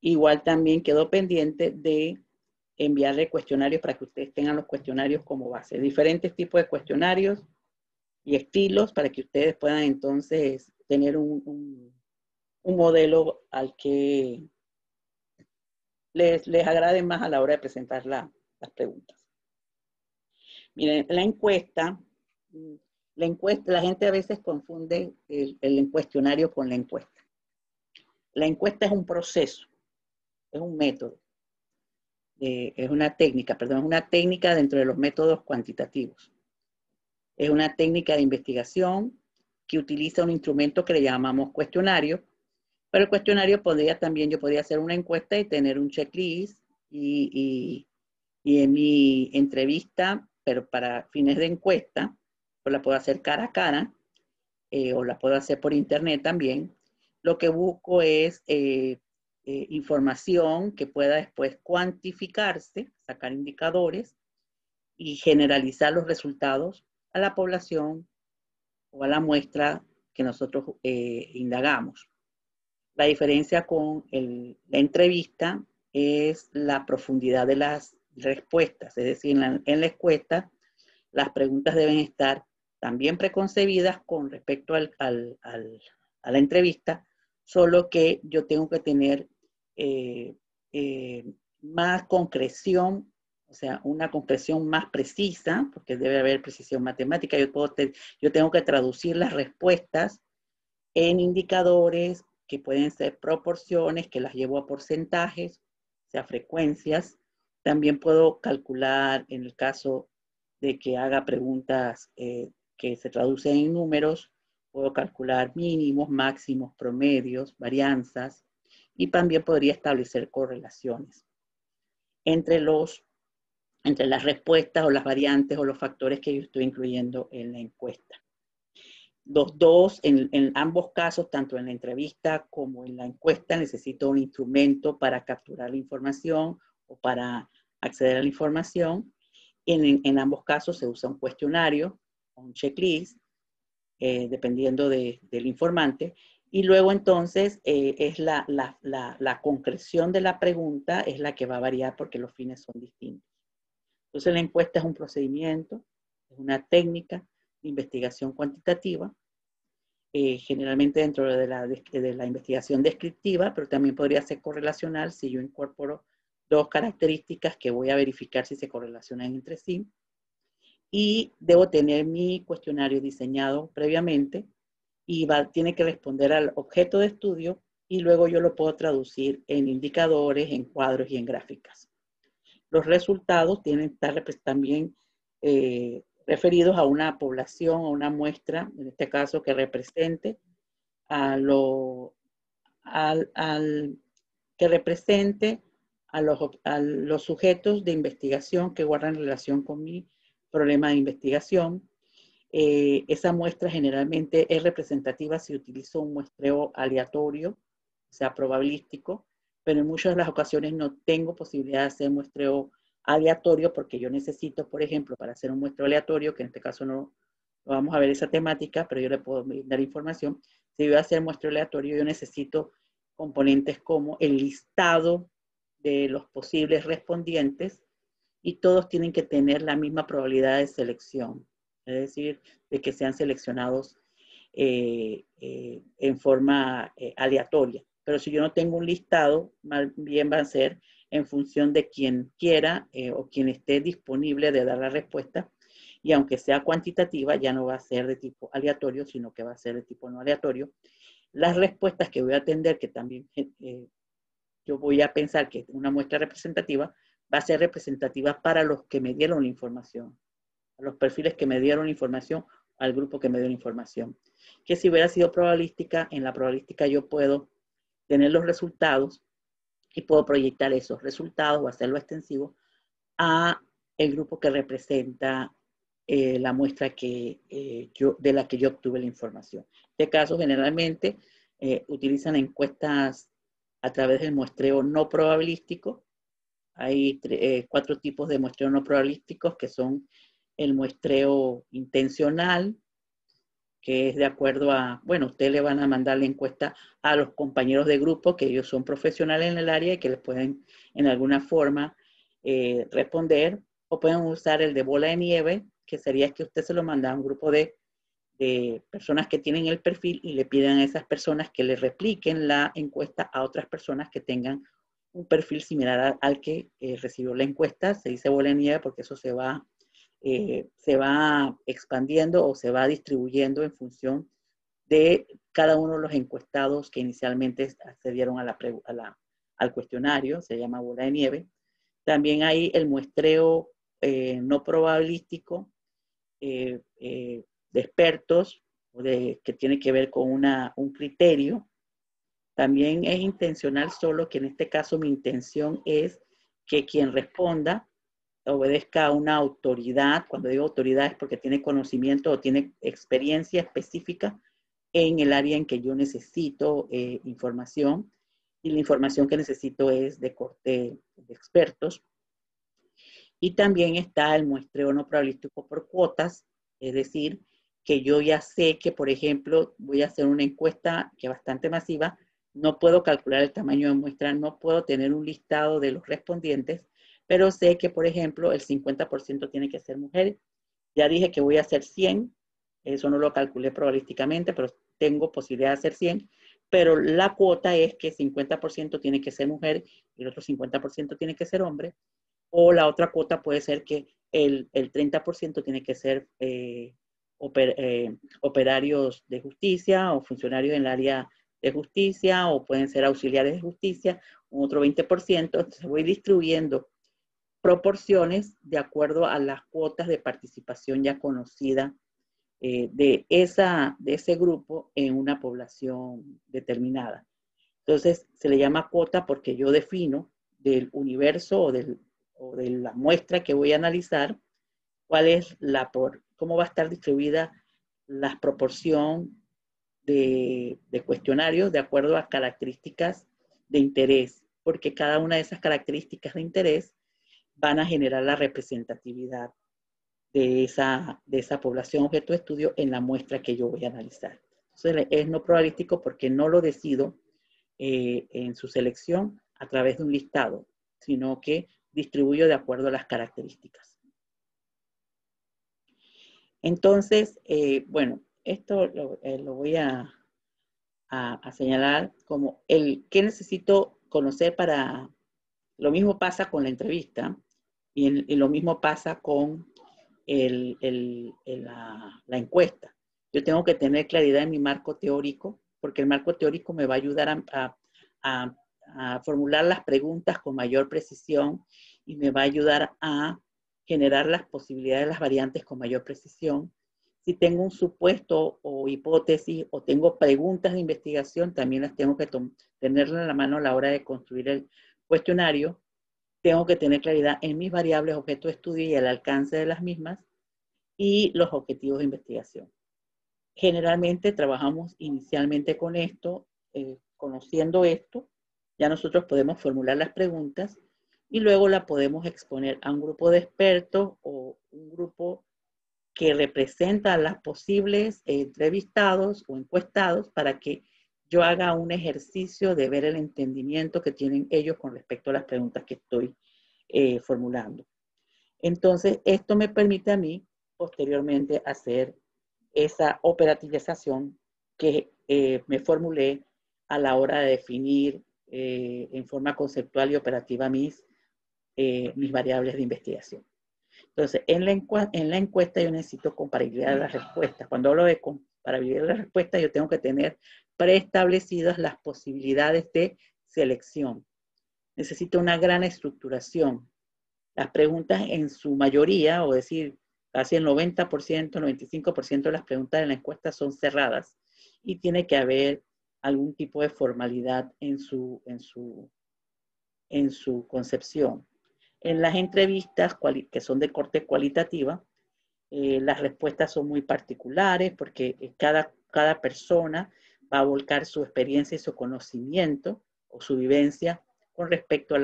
Igual también quedó pendiente de enviarle cuestionarios para que ustedes tengan los cuestionarios como base. Diferentes tipos de cuestionarios y estilos para que ustedes puedan entonces tener un modelo al que les agrade más a la hora de presentar las preguntas. Miren, la gente a veces confunde el cuestionario con la encuesta. La encuesta es un proceso, es un método, es una técnica dentro de los métodos cuantitativos. Es una técnica de investigación que utiliza un instrumento que le llamamos cuestionario, pero el cuestionario yo podría hacer una encuesta y tener un checklist y en mi entrevista, pero para fines de encuesta, pues la puedo hacer cara a cara o la puedo hacer por internet también. Lo que busco es información que pueda después cuantificarse, sacar indicadores y generalizar los resultados a la población o a la muestra que nosotros indagamos. La diferencia con la entrevista es la profundidad de las respuestas, es decir, en la encuesta las preguntas deben estar también preconcebidas con respecto a la entrevista, solo que yo tengo que tener más concreción, o sea, una concreción más precisa, porque debe haber precisión matemática. Yo tengo que traducir las respuestas en indicadores que pueden ser proporciones, que las llevo a porcentajes, o sea, frecuencias. También puedo calcular, en el caso de que haga preguntas que se traducen en números, puedo calcular mínimos, máximos, promedios, varianzas, y también podría establecer correlaciones entre las respuestas o las variantes o los factores que yo estoy incluyendo en la encuesta. En ambos casos, tanto en la entrevista como en la encuesta, necesito un instrumento para capturar la información o para acceder a la información. En ambos casos se usa un cuestionario, un checklist, dependiendo del informante. Y luego entonces es la concreción de la pregunta es la que va a variar porque los fines son distintos. Entonces la encuesta es un procedimiento, es una técnica de investigación cuantitativa, generalmente dentro de la investigación descriptiva, pero también podría ser correlacional si yo incorporo dos características que voy a verificar si se correlacionan entre sí. Y debo tener mi cuestionario diseñado previamente y tiene que responder al objeto de estudio y luego yo lo puedo traducir en indicadores, en cuadros y en gráficas. Los resultados tienen que estar también referidos a una población, a una muestra, en este caso que represente que represente a los sujetos de investigación que guardan relación con mi problema de investigación. Esa muestra generalmente es representativa si utilizo un muestreo aleatorio, o sea, probabilístico, pero en muchas de las ocasiones no tengo posibilidad de hacer muestreo aleatorio porque yo necesito, por ejemplo, para hacer un muestreo aleatorio, que en este caso no vamos a ver esa temática, pero yo le puedo dar información. Si voy a hacer muestreo aleatorio, yo necesito componentes como el listado de los posibles respondientes y todos tienen que tener la misma probabilidad de selección, es decir, de que sean seleccionados en forma aleatoria. Pero si yo no tengo un listado, más bien va a ser en función de quien quiera o quien esté disponible de dar la respuesta. Y aunque sea cuantitativa, ya no va a ser de tipo aleatorio, sino que va a ser de tipo no aleatorio. Las respuestas que voy a atender, que también yo voy a pensar que una muestra representativa, va a ser representativa para los que me dieron la información, a los perfiles que me dieron la información, al grupo que me dio la información. Que si hubiera sido probabilística, en la probabilística yo puedo tener los resultados y puedo proyectar esos resultados o hacerlo extensivo a el grupo que representa la muestra de la que yo obtuve la información. En este caso, generalmente utilizan encuestas a través del muestreo no probabilístico. Hay 4 tipos de muestreo no probabilísticos que son el muestreo intencional, que es de acuerdo a, bueno, ustedes le van a mandar la encuesta a los compañeros de grupo, que ellos son profesionales en el área y que les pueden en alguna forma responder, o pueden usar el de bola de nieve, que sería que usted se lo manda a un grupo de personas que tienen el perfil y le piden a esas personas que le repliquen la encuesta a otras personas que tengan un perfil similar al que recibió la encuesta. Se dice bola de nieve porque eso se va expandiendo o se va distribuyendo en función de cada uno de los encuestados que inicialmente accedieron al cuestionario, se llama bola de nieve. También hay el muestreo no probabilístico de expertos, que tiene que ver con un criterio. También es intencional, solo que en este caso mi intención es que quien responda obedezca a una autoridad. Cuando digo autoridad es porque tiene conocimiento o tiene experiencia específica en el área en que yo necesito información, y la información que necesito es de corte de expertos. Y también está el muestreo no probabilístico por cuotas, es decir, que yo ya sé que, por ejemplo, voy a hacer una encuesta que es bastante masiva, no puedo calcular el tamaño de muestra, no puedo tener un listado de los respondientes, pero sé que, por ejemplo, el 50% tiene que ser mujer. Ya dije que voy a hacer 100, eso no lo calculé probabilísticamente, pero tengo posibilidad de hacer 100, pero la cuota es que 50% tiene que ser mujer y el otro 50% tiene que ser hombre. O la otra cuota puede ser que el 30% tiene que ser operarios de justicia o funcionarios en el área de justicia, o pueden ser auxiliares de justicia, otro 20%. Entonces voy distribuyendo proporciones de acuerdo a las cuotas de participación ya conocida de ese grupo en una población determinada. Entonces se le llama cuota porque yo defino del universo o de la muestra que voy a analizar, cuál es cómo va a estar distribuida la proporción de cuestionarios de acuerdo a características de interés, porque cada una de esas características de interés van a generar la representatividad de esa población objeto de estudio en la muestra que yo voy a analizar. Entonces es no probabilístico porque no lo decido en su selección a través de un listado, sino que distribuyo de acuerdo a las características. Entonces, bueno, esto lo voy a señalar como qué necesito conocer para... Lo mismo pasa con la entrevista y lo mismo pasa con la encuesta. Yo tengo que tener claridad en mi marco teórico, porque el marco teórico me va a ayudar a formular las preguntas con mayor precisión y me va a ayudar a generar las posibilidades de las variantes con mayor precisión. Si tengo un supuesto o hipótesis o tengo preguntas de investigación, también las tengo que tenerlas en la mano a la hora de construir el cuestionario. Tengo que tener claridad en mis variables objeto de estudio y el alcance de las mismas y los objetivos de investigación. Generalmente trabajamos inicialmente con esto, conociendo esto, ya nosotros podemos formular las preguntas y luego la podemos exponer a un grupo de expertos o un grupo que representa a las posibles entrevistados o encuestados para que yo haga un ejercicio de ver el entendimiento que tienen ellos con respecto a las preguntas que estoy formulando. Entonces, esto me permite a mí posteriormente hacer esa operativización que me formulé a la hora de definir en forma conceptual y operativa mis variables de investigación. Entonces, en la encuesta yo necesito comparabilidad de las respuestas. Cuando hablo de comparabilidad de las respuestas, yo tengo que tener preestablecidas las posibilidades de selección. Necesito una gran estructuración. Las preguntas en su mayoría, o decir, casi el 90%, 95% de las preguntas de la encuesta son cerradas y tiene que haber algún tipo de formalidad en su concepción. En las entrevistas que son de corte cualitativa, las respuestas son muy particulares porque cada persona va a volcar su experiencia y su conocimiento o su vivencia con respecto a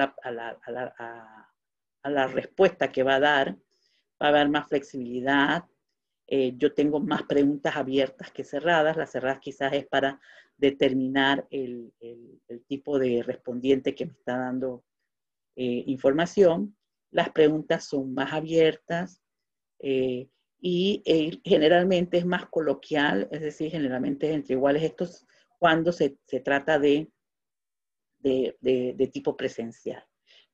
la respuesta que va a dar. Va a haber más flexibilidad, yo tengo más preguntas abiertas que cerradas. Las cerradas quizás es para determinar el tipo de respondiente que me está dando información. Las preguntas son más abiertas y generalmente es más coloquial, es decir, generalmente es entre iguales. Esto es cuando se trata de tipo presencial.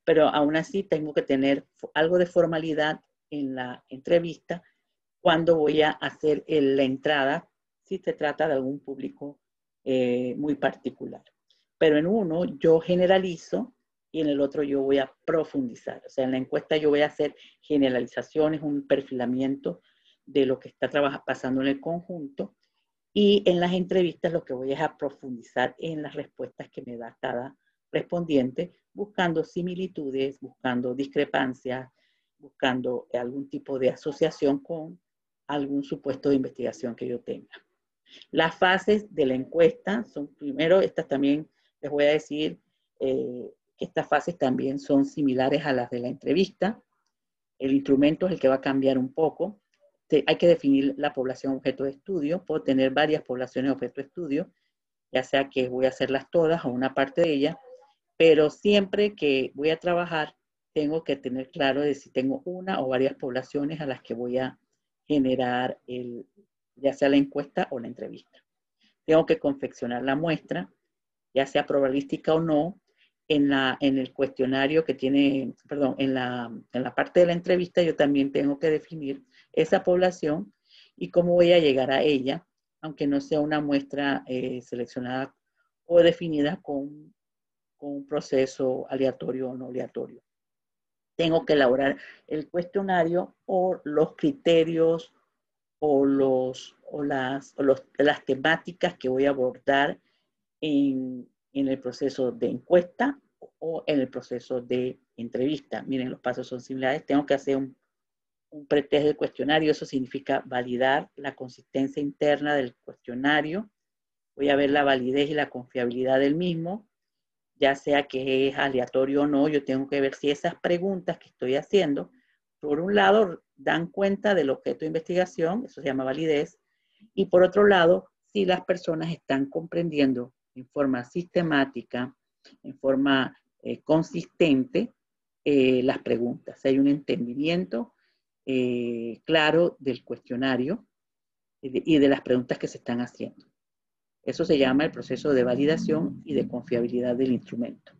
Pero aún así tengo que tener algo de formalidad en la entrevista cuando voy a hacer la entrada, si se trata de algún público muy particular. Pero en uno yo generalizo y en el otro yo voy a profundizar. O sea, en la encuesta yo voy a hacer generalizaciones, un perfilamiento de lo que está pasando en el conjunto, y en las entrevistas lo que voy es a profundizar en las respuestas que me da cada respondiente, buscando similitudes, buscando discrepancias, buscando algún tipo de asociación con algún supuesto de investigación que yo tenga. Las fases de la encuesta son, primero, estas también les voy a decir que estas fases también son similares a las de la entrevista. El instrumento es el que va a cambiar un poco. Hay que definir la población objeto de estudio. Puedo tener varias poblaciones objeto de estudio, ya sea que voy a hacerlas todas o una parte de ellas, pero siempre que voy a trabajar, tengo que tener claro de si tengo una o varias poblaciones a las que voy a generar ya sea la encuesta o la entrevista. Tengo que confeccionar la muestra, ya sea probabilística o no, en el cuestionario que tiene, perdón, en la parte de la entrevista yo también tengo que definir esa población y cómo voy a llegar a ella, aunque no sea una muestra seleccionada o definida con un proceso aleatorio o no aleatorio. Tengo que elaborar el cuestionario o los criterios o las temáticas que voy a abordar en el proceso de encuesta o en el proceso de entrevista. Miren, los pasos son similares. Tengo que hacer un pretest del cuestionario. Eso significa validar la consistencia interna del cuestionario. Voy a ver la validez y la confiabilidad del mismo, ya sea que es aleatorio o no. Yo tengo que ver si esas preguntas que estoy haciendo, por un lado, dan cuenta del objeto de investigación, eso se llama validez, y por otro lado, si las personas están comprendiendo en forma sistemática, en forma consistente, las preguntas. Si hay un entendimiento claro del cuestionario y de las preguntas que se están haciendo. Eso se llama el proceso de validación y de confiabilidad del instrumento,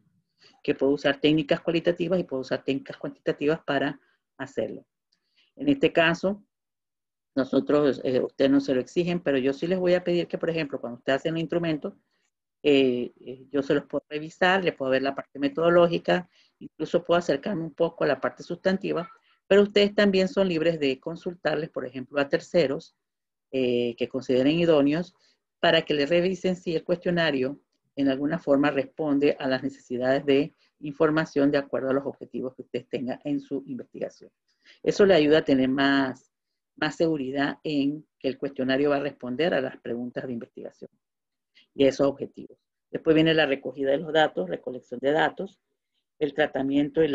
que puedo usar técnicas cualitativas y puedo usar técnicas cuantitativas para hacerlo. En este caso, nosotros, ustedes no se lo exigen, pero yo sí les voy a pedir que, por ejemplo, cuando ustedes hacen el instrumento, yo se los puedo revisar, les puedo ver la parte metodológica, incluso puedo acercarme un poco a la parte sustantiva, pero ustedes también son libres de consultarles, por ejemplo, a terceros que consideren idóneos para que les revisen si el cuestionario en alguna forma responde a las necesidades de información de acuerdo a los objetivos que ustedes tengan en su investigación. Eso le ayuda a tener más seguridad en que el cuestionario va a responder a las preguntas de investigación y a esos objetivos. Después viene la recogida de los datos, recolección de datos, el tratamiento y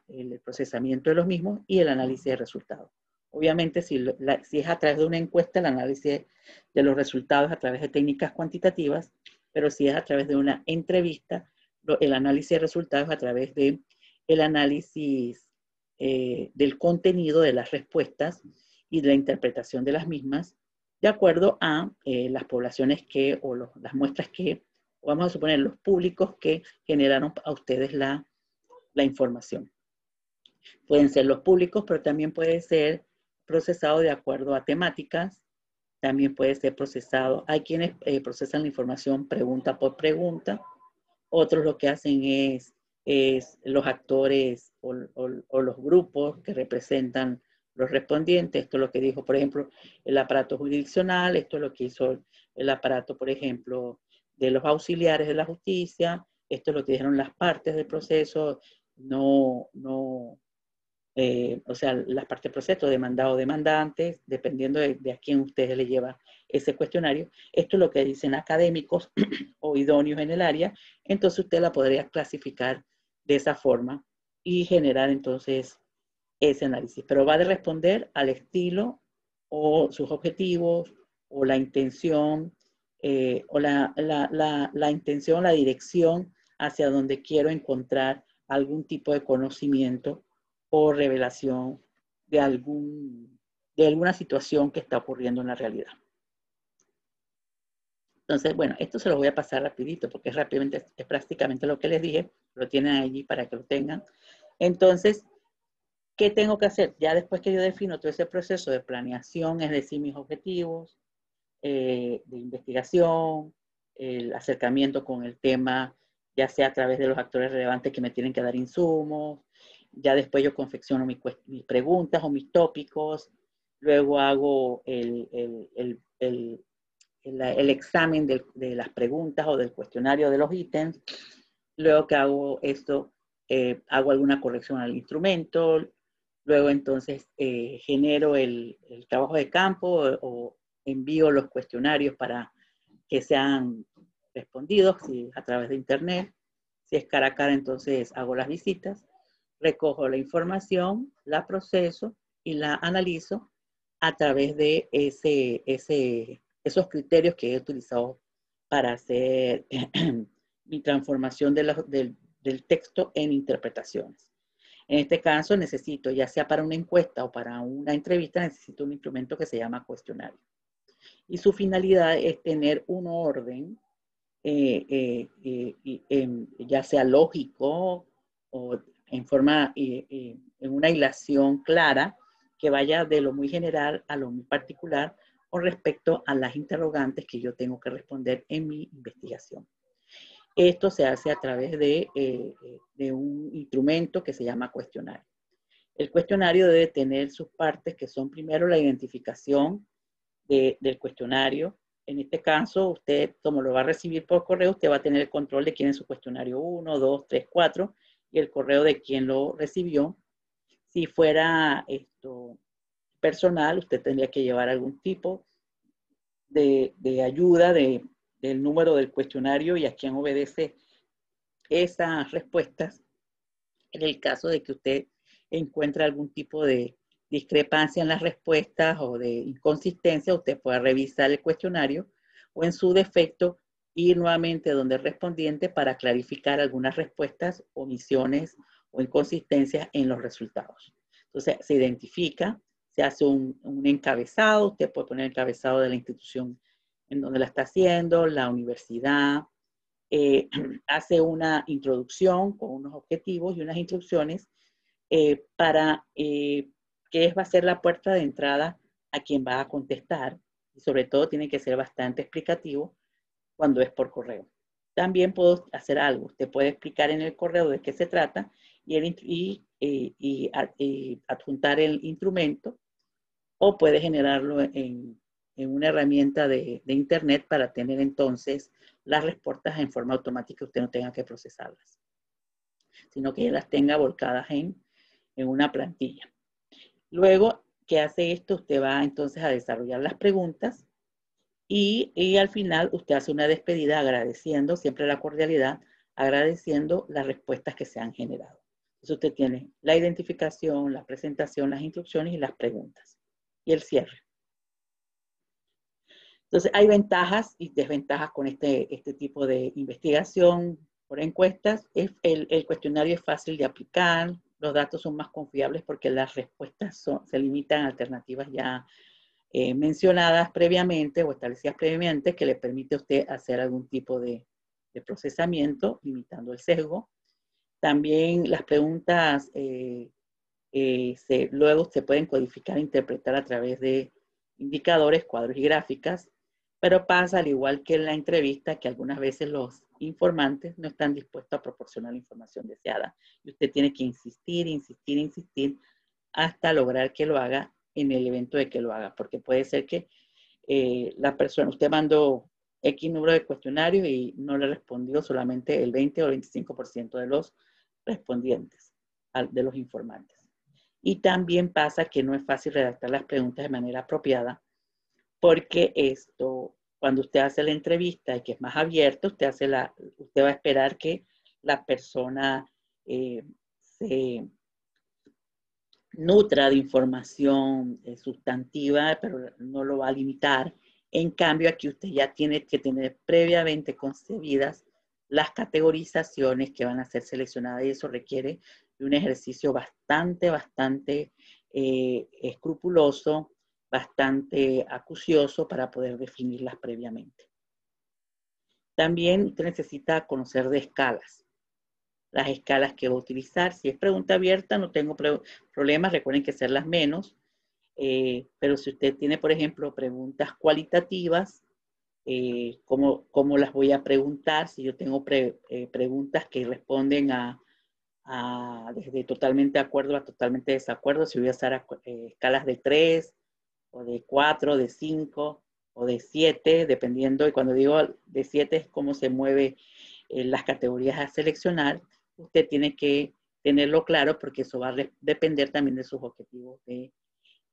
el procesamiento de los mismos y el análisis de resultados. Obviamente, si es a través de una encuesta, el análisis de los resultados a través de técnicas cuantitativas, pero si es a través de una entrevista, el análisis de resultados a través de el análisis del contenido de las respuestas y de la interpretación de las mismas, de acuerdo a las poblaciones o las muestras que, o vamos a suponer, los públicos que generaron a ustedes la información. Pueden ser los públicos, pero también puede ser procesado de acuerdo a temáticas, también puede ser procesado. Hay quienes procesan la información pregunta por pregunta, otros lo que hacen es los actores o los grupos que representan los respondientes. Esto es lo que dijo, por ejemplo, el aparato jurisdiccional, esto es lo que hizo el aparato, por ejemplo, de los auxiliares de la justicia, esto es lo que dijeron las partes del proceso, o sea, las partes del proceso, demandado o demandantes, dependiendo de a quién usted le lleva ese cuestionario. Esto es lo que dicen académicos o idóneos en el área, entonces usted la podría clasificar de esa forma y generar entonces ese análisis. Pero va a responder al estilo o sus objetivos, o la intención, o la intención, la dirección hacia donde quiero encontrar algún tipo de conocimiento o revelación de alguna situación que está ocurriendo en la realidad. Entonces, bueno, esto se lo voy a pasar rapidito porque es prácticamente lo que les dije, lo tienen allí para que lo tengan. Entonces, ¿qué tengo que hacer? Ya después que yo defino todo ese proceso de planeación, es decir, mis objetivos, de investigación, el acercamiento con el tema, ya sea a través de los actores relevantes que me tienen que dar insumos, ya después yo confecciono mis preguntas o mis tópicos, luego hago el examen de las preguntas o del cuestionario de los ítems. Luego que hago esto, hago alguna corrección al instrumento. Luego entonces genero el trabajo de campo o envío los cuestionarios para que sean respondidos a través de internet. Si es cara a cara, entonces hago las visitas, recojo la información, la proceso y la analizo a través de esos criterios que he utilizado para hacer mi transformación del texto en interpretaciones. En este caso necesito, ya sea para una encuesta o para una entrevista, necesito un instrumento que se llama cuestionario. Y su finalidad es tener un orden, ya sea lógico o en forma, en una hilación clara, que vaya de lo muy general a lo muy particular con respecto a las interrogantes que yo tengo que responder en mi investigación. Esto se hace a través de un instrumento que se llama cuestionario. El cuestionario debe tener sus partes que son primero la identificación del cuestionario. En este caso, usted, como lo va a recibir por correo, usted va a tener el control de quién es su cuestionario 1, 2, 3, 4 y el correo de quien lo recibió. Si fuera esto personal, usted tendría que llevar algún tipo de ayuda del número del cuestionario y a quién obedece esas respuestas. En el caso de que usted encuentre algún tipo de discrepancia en las respuestas o de inconsistencia, usted puede revisar el cuestionario o en su defecto ir nuevamente donde el respondiente para clarificar algunas respuestas, omisiones o inconsistencias en los resultados. Entonces se identifica, se hace un encabezado, usted puede poner el encabezado de la institución en donde la está haciendo, la universidad, hace una introducción con unos objetivos y unas instrucciones para qué va a ser la puerta de entrada a quien va a contestar. Y sobre todo tiene que ser bastante explicativo cuando es por correo. También puedo hacer algo. Usted puede explicar en el correo de qué se trata y adjuntar el instrumento, o puede generarlo en una herramienta de internet para tener entonces las respuestas en forma automática, usted no tenga que procesarlas, sino que ya las tenga volcadas en una plantilla. Luego que hace esto, usted va entonces a desarrollar las preguntas y al final usted hace una despedida agradeciendo, siempre la cordialidad, agradeciendo las respuestas que se han generado. Entonces usted tiene la identificación, la presentación, las instrucciones y las preguntas. Y el cierre. Entonces hay ventajas y desventajas con este tipo de investigación por encuestas. El cuestionario es fácil de aplicar, los datos son más confiables porque las respuestas se limitan a alternativas ya mencionadas previamente o establecidas previamente, que le permite a usted hacer algún tipo de procesamiento, limitando el sesgo. También las preguntas luego se pueden codificar e interpretar a través de indicadores, cuadros y gráficas, pero pasa al igual que en la entrevista que algunas veces los informantes no están dispuestos a proporcionar la información deseada y usted tiene que insistir, insistir, insistir hasta lograr que lo haga en el evento de que lo haga, porque puede ser que la persona, usted mandó X número de cuestionarios y no le respondió solamente el 20 o el 25% de los respondientes, de los informantes. Y también pasa que no es fácil redactar las preguntas de manera apropiada, porque cuando usted hace la entrevista y que es más abierto, usted va a esperar que la persona se nutra de información sustantiva, pero no lo va a limitar. En cambio, aquí usted ya tiene que tener previamente concebidas las categorizaciones que van a ser seleccionadas, y eso requiere de un ejercicio bastante escrupuloso, bastante acucioso para poder definirlas previamente. También usted necesita conocer de escalas, las escalas que va a utilizar. Si es pregunta abierta, no tengo problemas, recuerden que ser las menos, pero si usted tiene, por ejemplo, preguntas cualitativas, ¿cómo las voy a preguntar? Si yo tengo preguntas que responden desde totalmente de acuerdo a totalmente desacuerdo, si voy a usar escalas de 3 o de 4, de 5 o de 7, dependiendo, y cuando digo de 7 es cómo se mueve las categorías a seleccionar. Usted tiene que tenerlo claro porque eso va a depender también de sus objetivos de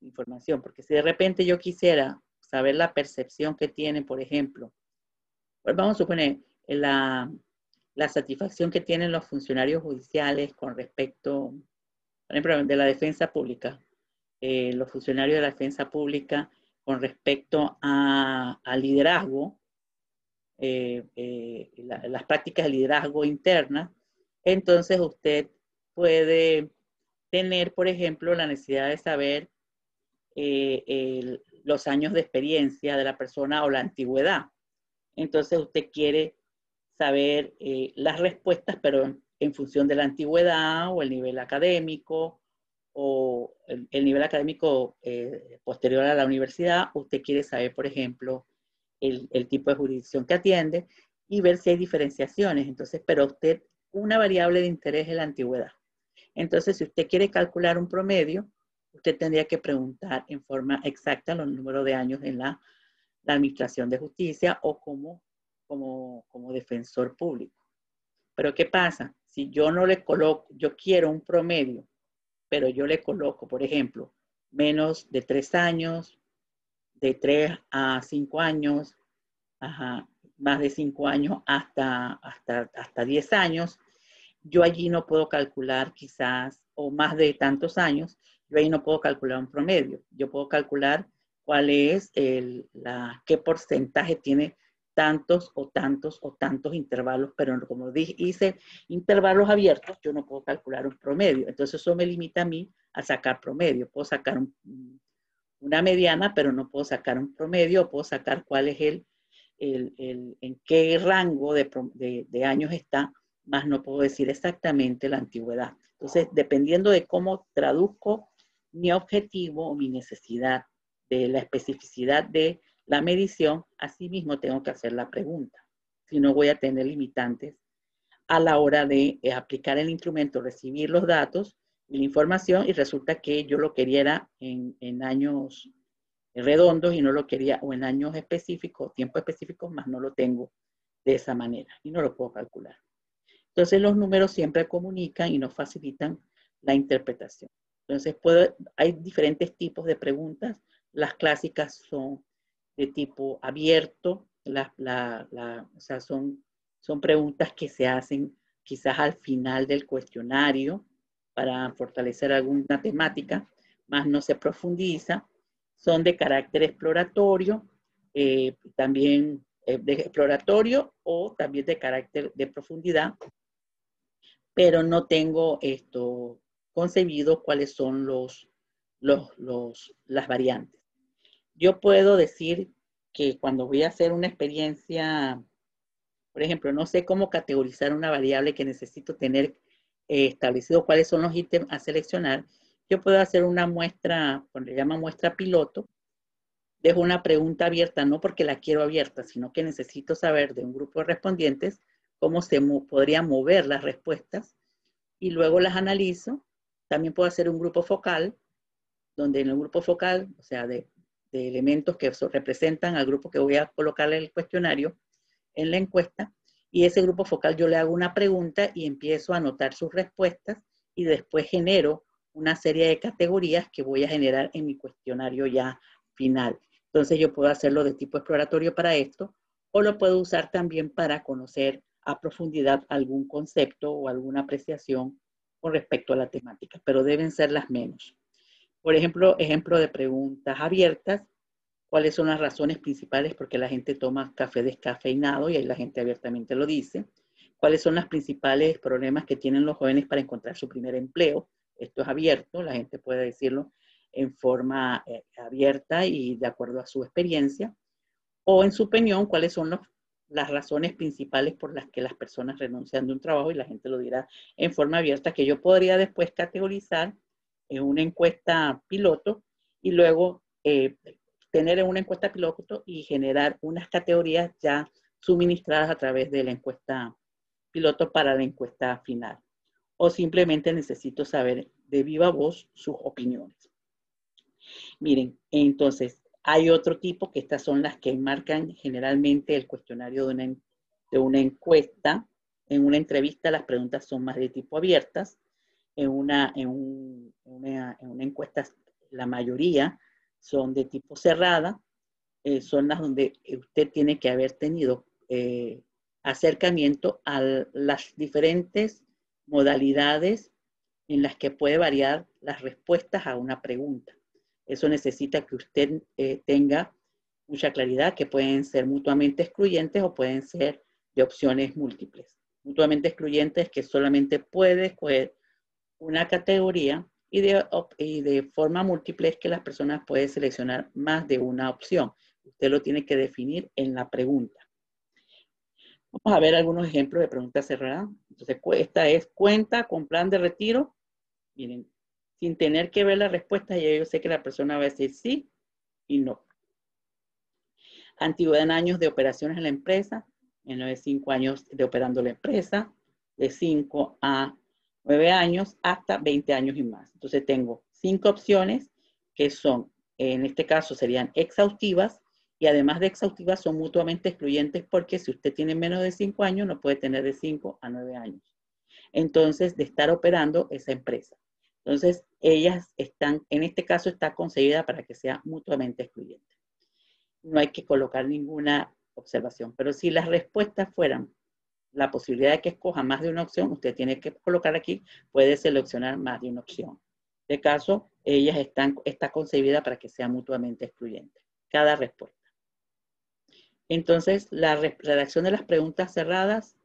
información. Porque si de repente yo quisiera saber la percepción que tienen, por ejemplo, pues vamos a suponer la satisfacción que tienen los funcionarios judiciales con respecto, por ejemplo, de la defensa pública, los funcionarios de la defensa pública con respecto al liderazgo, las prácticas de liderazgo internas, entonces usted puede tener, por ejemplo, la necesidad de saber los años de experiencia de la persona o la antigüedad. Entonces usted quiere saber las respuestas, pero en función de la antigüedad o el nivel académico o el nivel académico posterior a la universidad. Usted quiere saber, por ejemplo, el tipo de jurisdicción que atiende y ver si hay diferenciaciones. Entonces, pero usted, una variable de interés es la antigüedad. Entonces, si usted quiere calcular un promedio, usted tendría que preguntar en forma exacta los números de años en la administración de justicia o como defensor público. Pero ¿qué pasa? Si yo no le coloco, yo quiero un promedio, pero yo le coloco, por ejemplo, menos de 3 años, de 3 a 5 años, ajá, más de 5 años hasta 10 años, yo allí no puedo calcular quizás, o más de tantos años, yo ahí no puedo calcular un promedio. Yo puedo calcular cuál es qué porcentaje tiene tantos o tantos o tantos intervalos, pero como hice intervalos abiertos, yo no puedo calcular un promedio. Entonces eso me limita a mí a sacar promedio. Puedo sacar una mediana, pero no puedo sacar un promedio, o puedo sacar cuál es en qué rango de años está, más no puedo decir exactamente la antigüedad. Entonces, dependiendo de cómo traduzco mi objetivo o mi necesidad de la especificidad de la medición, así mismo tengo que hacer la pregunta. Si no, voy a tener limitantes a la hora de aplicar el instrumento, recibir los datos y la información, y resulta que yo lo quería en años redondos y no lo quería, o en años específicos, tiempos específicos, más no lo tengo de esa manera y no lo puedo calcular. Entonces los números siempre comunican y nos facilitan la interpretación. Entonces hay diferentes tipos de preguntas. Las clásicas son de tipo abierto, o sea, son preguntas que se hacen quizás al final del cuestionario para fortalecer alguna temática, más no se profundiza. Son de carácter exploratorio, también de exploratorio o también de carácter de profundidad, pero no tengo esto concebido cuáles son las variantes. Yo puedo decir que cuando voy a hacer una experiencia, por ejemplo, no sé cómo categorizar una variable que necesito tener establecido cuáles son los ítems a seleccionar, yo puedo hacer una muestra, le llaman muestra piloto, dejo una pregunta abierta, no porque la quiero abierta, sino que necesito saber de un grupo de respondientes cómo se podrían mover las respuestas y luego las analizo. También puedo hacer un grupo focal, donde en el grupo focal, o sea, de elementos que representan al grupo que voy a colocarle el cuestionario en la encuesta, y ese grupo focal yo le hago una pregunta y empiezo a anotar sus respuestas y después genero una serie de categorías que voy a generar en mi cuestionario ya final. Entonces yo puedo hacerlo de tipo exploratorio para esto, o lo puedo usar también para conocer a profundidad algún concepto o alguna apreciación con respecto a la temática, pero deben ser las menos. Por ejemplo, ejemplo de preguntas abiertas. ¿Cuáles son las razones principales por qué la gente toma café descafeinado? Y ahí la gente abiertamente lo dice. ¿Cuáles son los principales problemas que tienen los jóvenes para encontrar su primer empleo? Esto es abierto, la gente puede decirlo en forma abierta y de acuerdo a su experiencia. O en su opinión, ¿cuáles son las razones principales por las que las personas renuncian de un trabajo? Y la gente lo dirá en forma abierta, que yo podría después categorizar en una encuesta piloto y luego tener en una encuesta piloto y generar unas categorías ya suministradas a través de la encuesta piloto para la encuesta final. O simplemente necesito saber de viva voz sus opiniones. Miren, entonces, hay otro tipo que estas son las que marcan generalmente el cuestionario de una encuesta. En una entrevista las preguntas son más de tipo abiertas. En una encuesta la mayoría son de tipo cerrada. Son las donde usted tiene que haber tenido acercamiento a las diferentes modalidades en las que puede variar las respuestas a una pregunta. Eso necesita que usted tenga mucha claridad, que pueden ser mutuamente excluyentes o pueden ser de opciones múltiples. Mutuamente excluyentes que solamente puede escoger una categoría y de forma múltiple es que las personas pueden seleccionar más de una opción. Usted lo tiene que definir en la pregunta. Vamos a ver algunos ejemplos de preguntas cerradas. Entonces, esta es: ¿cuenta con plan de retiro? Miren, sin tener que ver la respuesta, ya yo sé que la persona va a decir sí y no. Antigüedad en años de operaciones en la empresa, menos de 5 años de operando la empresa, de 5 a 9 años hasta 20 años y más. Entonces tengo 5 opciones que son, en este caso serían exhaustivas, y además de exhaustivas son mutuamente excluyentes porque si usted tiene menos de 5 años no puede tener de 5 a 9 años. Entonces, de estar operando esa empresa. Entonces, ellas están, en este caso está concebida para que sea mutuamente excluyente. No hay que colocar ninguna observación, pero si las respuestas fueran la posibilidad de que escoja más de una opción, usted tiene que colocar aquí, puede seleccionar más de una opción. De caso, ellas está concebida para que sea mutuamente excluyente, cada respuesta. Entonces, la redacción de las preguntas cerradas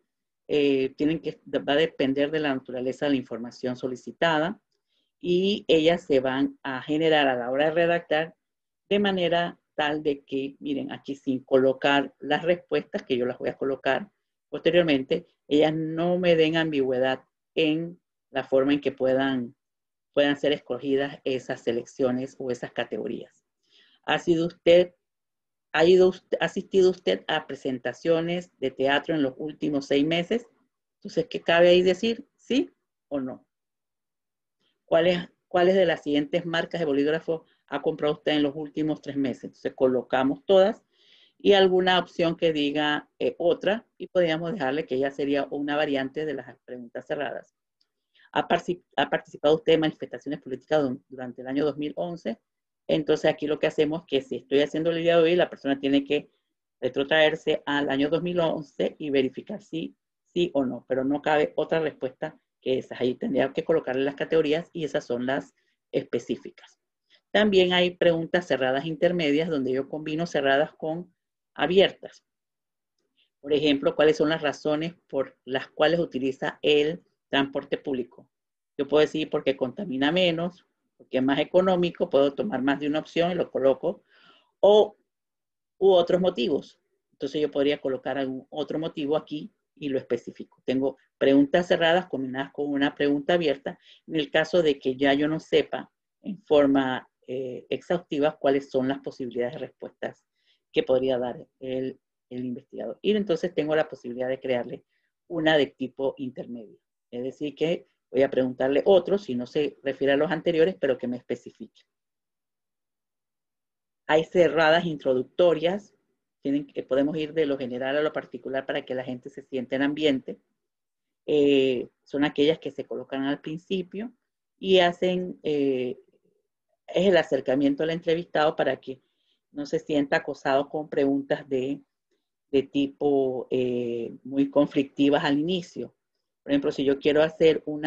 va a depender de la naturaleza de la información solicitada y ellas se van a generar a la hora de redactar de manera tal de que, miren, aquí sin colocar las respuestas, que yo las voy a colocar posteriormente, ellas no me den ambigüedad en la forma en que puedan ser escogidas esas selecciones o esas categorías. ¿Ha asistido usted a presentaciones de teatro en los últimos 6 meses? Entonces, ¿qué cabe ahí decir? ¿Sí o no? ¿Cuáles de las siguientes marcas de bolígrafo ha comprado usted en los últimos 3 meses? Entonces, colocamos todas y alguna opción que diga otra y podríamos dejarle que ya sería una variante de las preguntas cerradas. ¿Ha participado usted en manifestaciones políticas durante el año 2011? Entonces, aquí lo que hacemos es que si estoy haciendo el día de hoy, la persona tiene que retrotraerse al año 2011 y verificar si sí o no, pero no cabe otra respuesta que esas. Ahí tendría que colocarle las categorías y esas son las específicas. También hay preguntas cerradas intermedias donde yo combino cerradas con abiertas. Por ejemplo, ¿cuáles son las razones por las cuales utiliza el transporte público? Yo puedo decir porque contamina menos, porque es más económico, puedo tomar más de una opción y lo coloco, u otros motivos. Entonces yo podría colocar algún otro motivo aquí y lo especifico. Tengo preguntas cerradas combinadas con una pregunta abierta en el caso de que ya yo no sepa en forma exhaustiva cuáles son las posibilidades de respuestas que podría dar el investigador. Y entonces tengo la posibilidad de crearle una de tipo intermedio. Es decir, que voy a preguntarle otro, si no se refiere a los anteriores, pero que me especifique. Hay cerradas introductorias, podemos ir de lo general a lo particular para que la gente se sienta en ambiente. Son aquellas que se colocan al principio y hacen, es el acercamiento al entrevistado para que no se sienta acosado con preguntas de tipo muy conflictivas al inicio. Por ejemplo, si yo quiero hacer un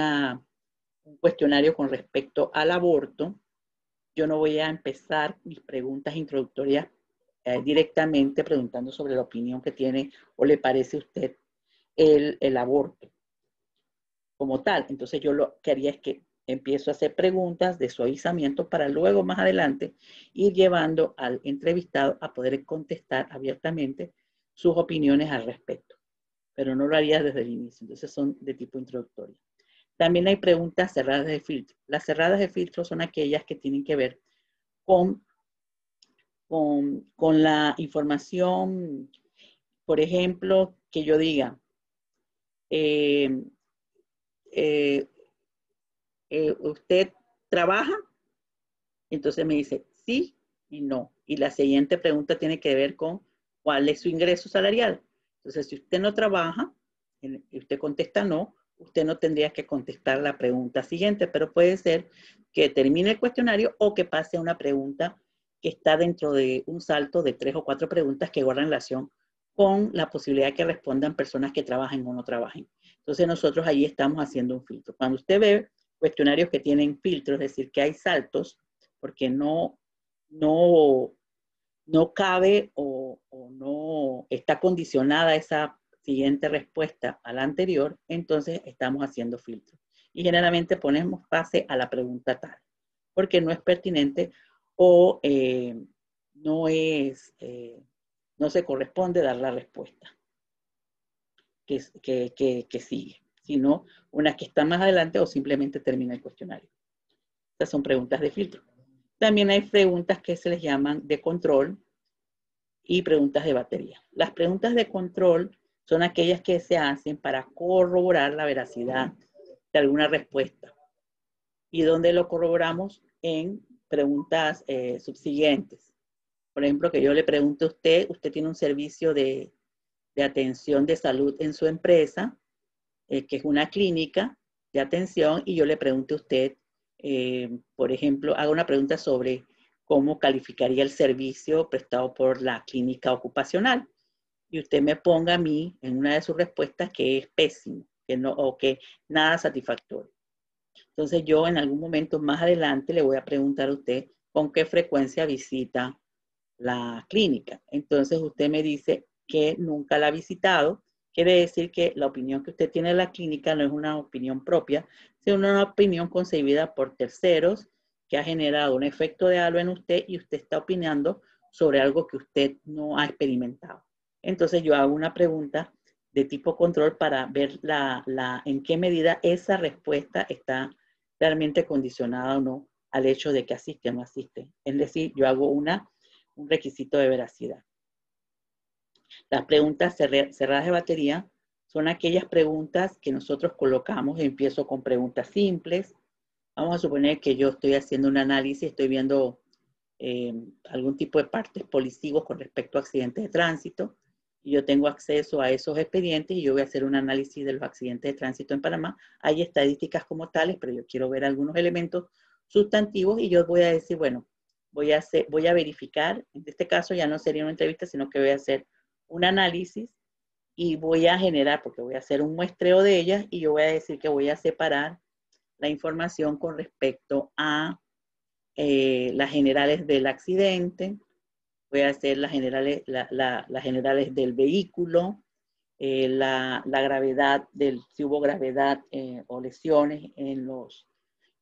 cuestionario con respecto al aborto, yo no voy a empezar mis preguntas introductorias directamente preguntando sobre la opinión que tiene o le parece a usted el aborto como tal. Entonces yo lo que haría es que empiezo a hacer preguntas de suavizamiento para luego más adelante ir llevando al entrevistado a poder contestar abiertamente sus opiniones al respecto, pero no lo haría desde el inicio. Entonces son de tipo introductorio. También hay preguntas cerradas de filtro. Las cerradas de filtro son aquellas que tienen que ver con la información, por ejemplo, que yo diga, eh, eh, ¿usted trabaja? Entonces me dice sí y no. Y la siguiente pregunta tiene que ver con cuál es su ingreso salarial. Entonces, si usted no trabaja y usted contesta no, usted no tendría que contestar la pregunta siguiente, pero puede ser que termine el cuestionario o que pase a una pregunta que está dentro de un salto de 3 o 4 preguntas que guardan relación con la posibilidad de que respondan personas que trabajen o no trabajen. Entonces, nosotros ahí estamos haciendo un filtro. Cuando usted ve cuestionarios que tienen filtros, es decir, que hay saltos, porque no cabe o no está condicionada esa siguiente respuesta a la anterior, entonces estamos haciendo filtros. Y generalmente ponemos pase a la pregunta tal, porque no es pertinente o no se corresponde dar la respuesta que sigue, sino una que está más adelante o simplemente termina el cuestionario. Estas son preguntas de filtro. También hay preguntas que se les llaman de control y preguntas de batería. Las preguntas de control son aquellas que se hacen para corroborar la veracidad de alguna respuesta. ¿Y dónde lo corroboramos? En preguntas subsiguientes. Por ejemplo, que yo le pregunte a usted, usted tiene un servicio de atención de salud en su empresa, que es una clínica de atención, y yo le pregunte a usted, por ejemplo, hago una pregunta sobre cómo calificaría el servicio prestado por la clínica ocupacional. Y usted me ponga a mí en una de sus respuestas que es pésimo, que no, o que nada satisfactorio. Entonces yo en algún momento más adelante le voy a preguntar a usted con qué frecuencia visita la clínica. Entonces usted me dice que nunca la ha visitado. Quiere decir que la opinión que usted tiene de la clínica no es una opinión propia, sino una opinión concebida por terceros que ha generado un efecto de halo en usted y usted está opinando sobre algo que usted no ha experimentado. Entonces yo hago una pregunta de tipo control para ver en qué medida esa respuesta está realmente condicionada o no al hecho de que asiste o no asiste. Es decir, yo hago un requisito de veracidad. Las preguntas cerradas de batería son aquellas preguntas que nosotros colocamos. Empiezo con preguntas simples. Vamos a suponer que yo estoy haciendo un análisis, estoy viendo algún tipo de partes policivos con respecto a accidentes de tránsito, y yo tengo acceso a esos expedientes y yo voy a hacer un análisis de los accidentes de tránsito en Panamá. Hay estadísticas como tales, pero yo quiero ver algunos elementos sustantivos y yo voy a decir, bueno, voy a verificar, en este caso ya no sería una entrevista, sino que voy a hacer un análisis y voy a generar, porque voy a hacer un muestreo de ellas y yo voy a decir que voy a separar la información con respecto a las generales del accidente, voy a hacer las generales, las generales del vehículo, la gravedad, si hubo gravedad o lesiones en los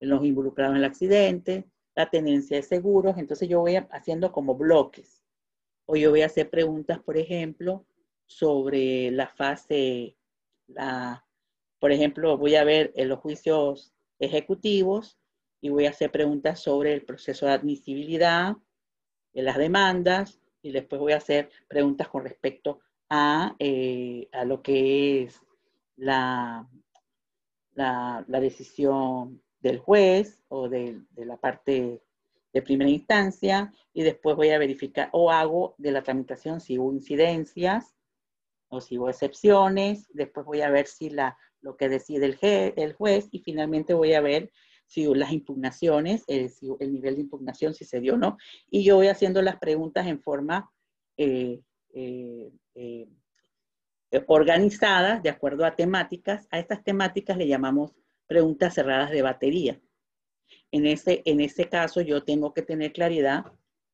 involucrados en el accidente, la tenencia de seguros. Entonces yo voy haciendo como bloques. O yo voy a hacer preguntas, por ejemplo, sobre la fase, por ejemplo, voy a ver los juicios ejecutivos y voy a hacer preguntas sobre el proceso de admisibilidad, de las demandas, y después voy a hacer preguntas con respecto a lo que es la decisión del juez o de la parte de primera instancia, y después voy a verificar o hago de la tramitación si hubo incidencias o si hubo excepciones. Después voy a ver si lo que decide el juez, y finalmente voy a ver si las impugnaciones, si el nivel de impugnación, si se dio o no. Y yo voy haciendo las preguntas en forma organizadas de acuerdo a temáticas. A estas temáticas le llamamos preguntas cerradas de batería. En ese caso yo tengo que tener claridad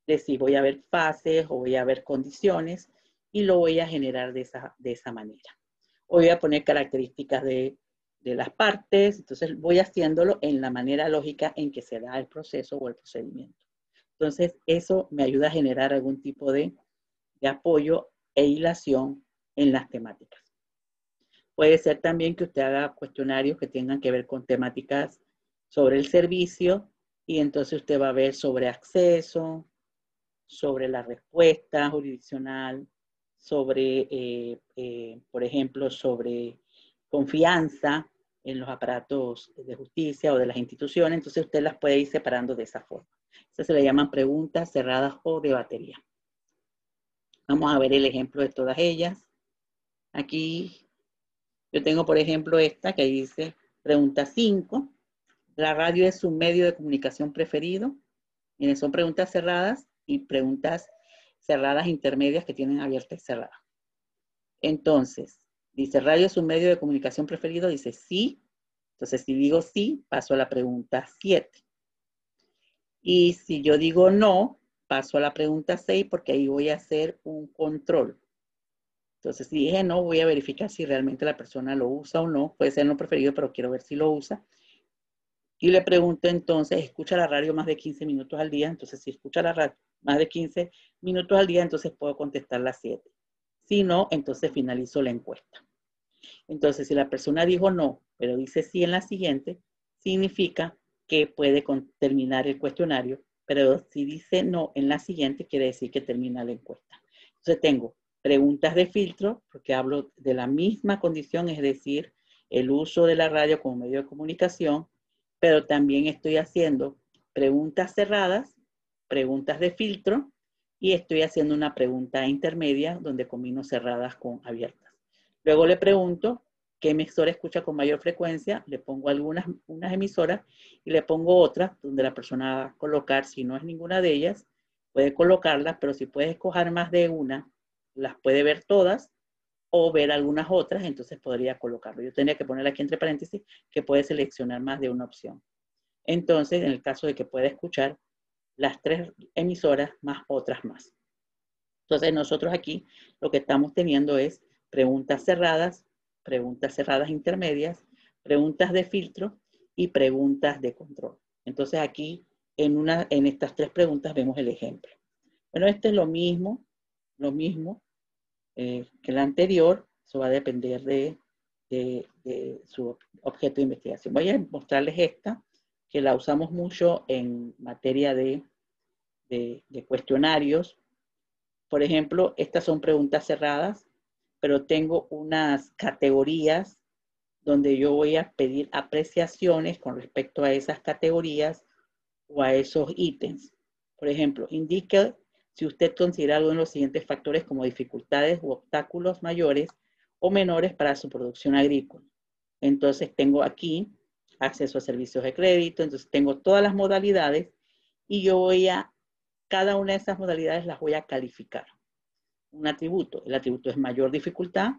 de si voy a ver fases o voy a ver condiciones y lo voy a generar de esa manera. O voy a poner características de las partes, entonces voy haciéndolo en la manera lógica en que se da el proceso o el procedimiento. Entonces eso me ayuda a generar algún tipo de apoyo e hilación en las temáticas. Puede ser también que usted haga cuestionarios que tengan que ver con temáticas sobre el servicio y entonces usted va a ver sobre acceso, sobre la respuesta jurisdiccional, sobre, por ejemplo, sobre confianza en los aparatos de justicia o de las instituciones. Entonces usted las puede ir separando de esa forma. Eso se le llaman preguntas cerradas o de batería. Vamos a ver el ejemplo de todas ellas. Aquí yo tengo, por ejemplo, esta que dice pregunta 5. ¿La radio es su medio de comunicación preferido? Miren, son preguntas cerradas y preguntas cerradas intermedias que tienen abierta y cerrada. Entonces, dice, ¿radio es un medio de comunicación preferido? Dice sí. Entonces, si digo sí, paso a la pregunta 7. Y si yo digo no, paso a la pregunta 6 porque ahí voy a hacer un control. Entonces, si dije no, voy a verificar si realmente la persona lo usa o no. Puede ser no preferido, pero quiero ver si lo usa. Y le pregunto entonces, ¿escucha la radio más de 15 minutos al día? Entonces, si escucha la radio más de 15 minutos al día, entonces puedo contestar las 7. Si no, entonces finalizo la encuesta. Entonces, si la persona dijo no, pero dice sí en la siguiente, significa que puede terminar el cuestionario, pero si dice no en la siguiente, quiere decir que termina la encuesta. Entonces, tengo preguntas de filtro, porque hablo de la misma condición, es decir, el uso de la radio como medio de comunicación, pero también estoy haciendo preguntas cerradas, preguntas de filtro, y estoy haciendo una pregunta intermedia donde combino cerradas con abiertas. Luego le pregunto qué emisora escucha con mayor frecuencia, le pongo unas emisoras y le pongo otras donde la persona va a colocar, si no es ninguna de ellas, puede colocarlas, pero si puede escoger más de una, las puede ver todas o ver algunas otras, entonces podría colocarlo. Yo tendría que poner aquí entre paréntesis que puede seleccionar más de una opción. Entonces, en el caso de que pueda escuchar las 3 emisoras más otras más. Entonces, nosotros aquí lo que estamos teniendo es preguntas cerradas intermedias, preguntas de filtro y preguntas de control. Entonces, aquí en estas 3 preguntas vemos el ejemplo. Bueno, este es lo mismo que el anterior. Eso va a depender de su objeto de investigación. Voy a mostrarles esta, que la usamos mucho en materia de cuestionarios. Por ejemplo, estas son preguntas cerradas, pero tengo unas categorías donde yo voy a pedir apreciaciones con respecto a esas categorías o a esos ítems. Por ejemplo, indique si usted considera alguno de los siguientes factores como dificultades u obstáculos mayores o menores para su producción agrícola. Entonces tengo aquí acceso a servicios de crédito, entonces tengo todas las modalidades y yo voy a, cada una de esas modalidades las voy a calificar. Un atributo, el atributo es mayor dificultad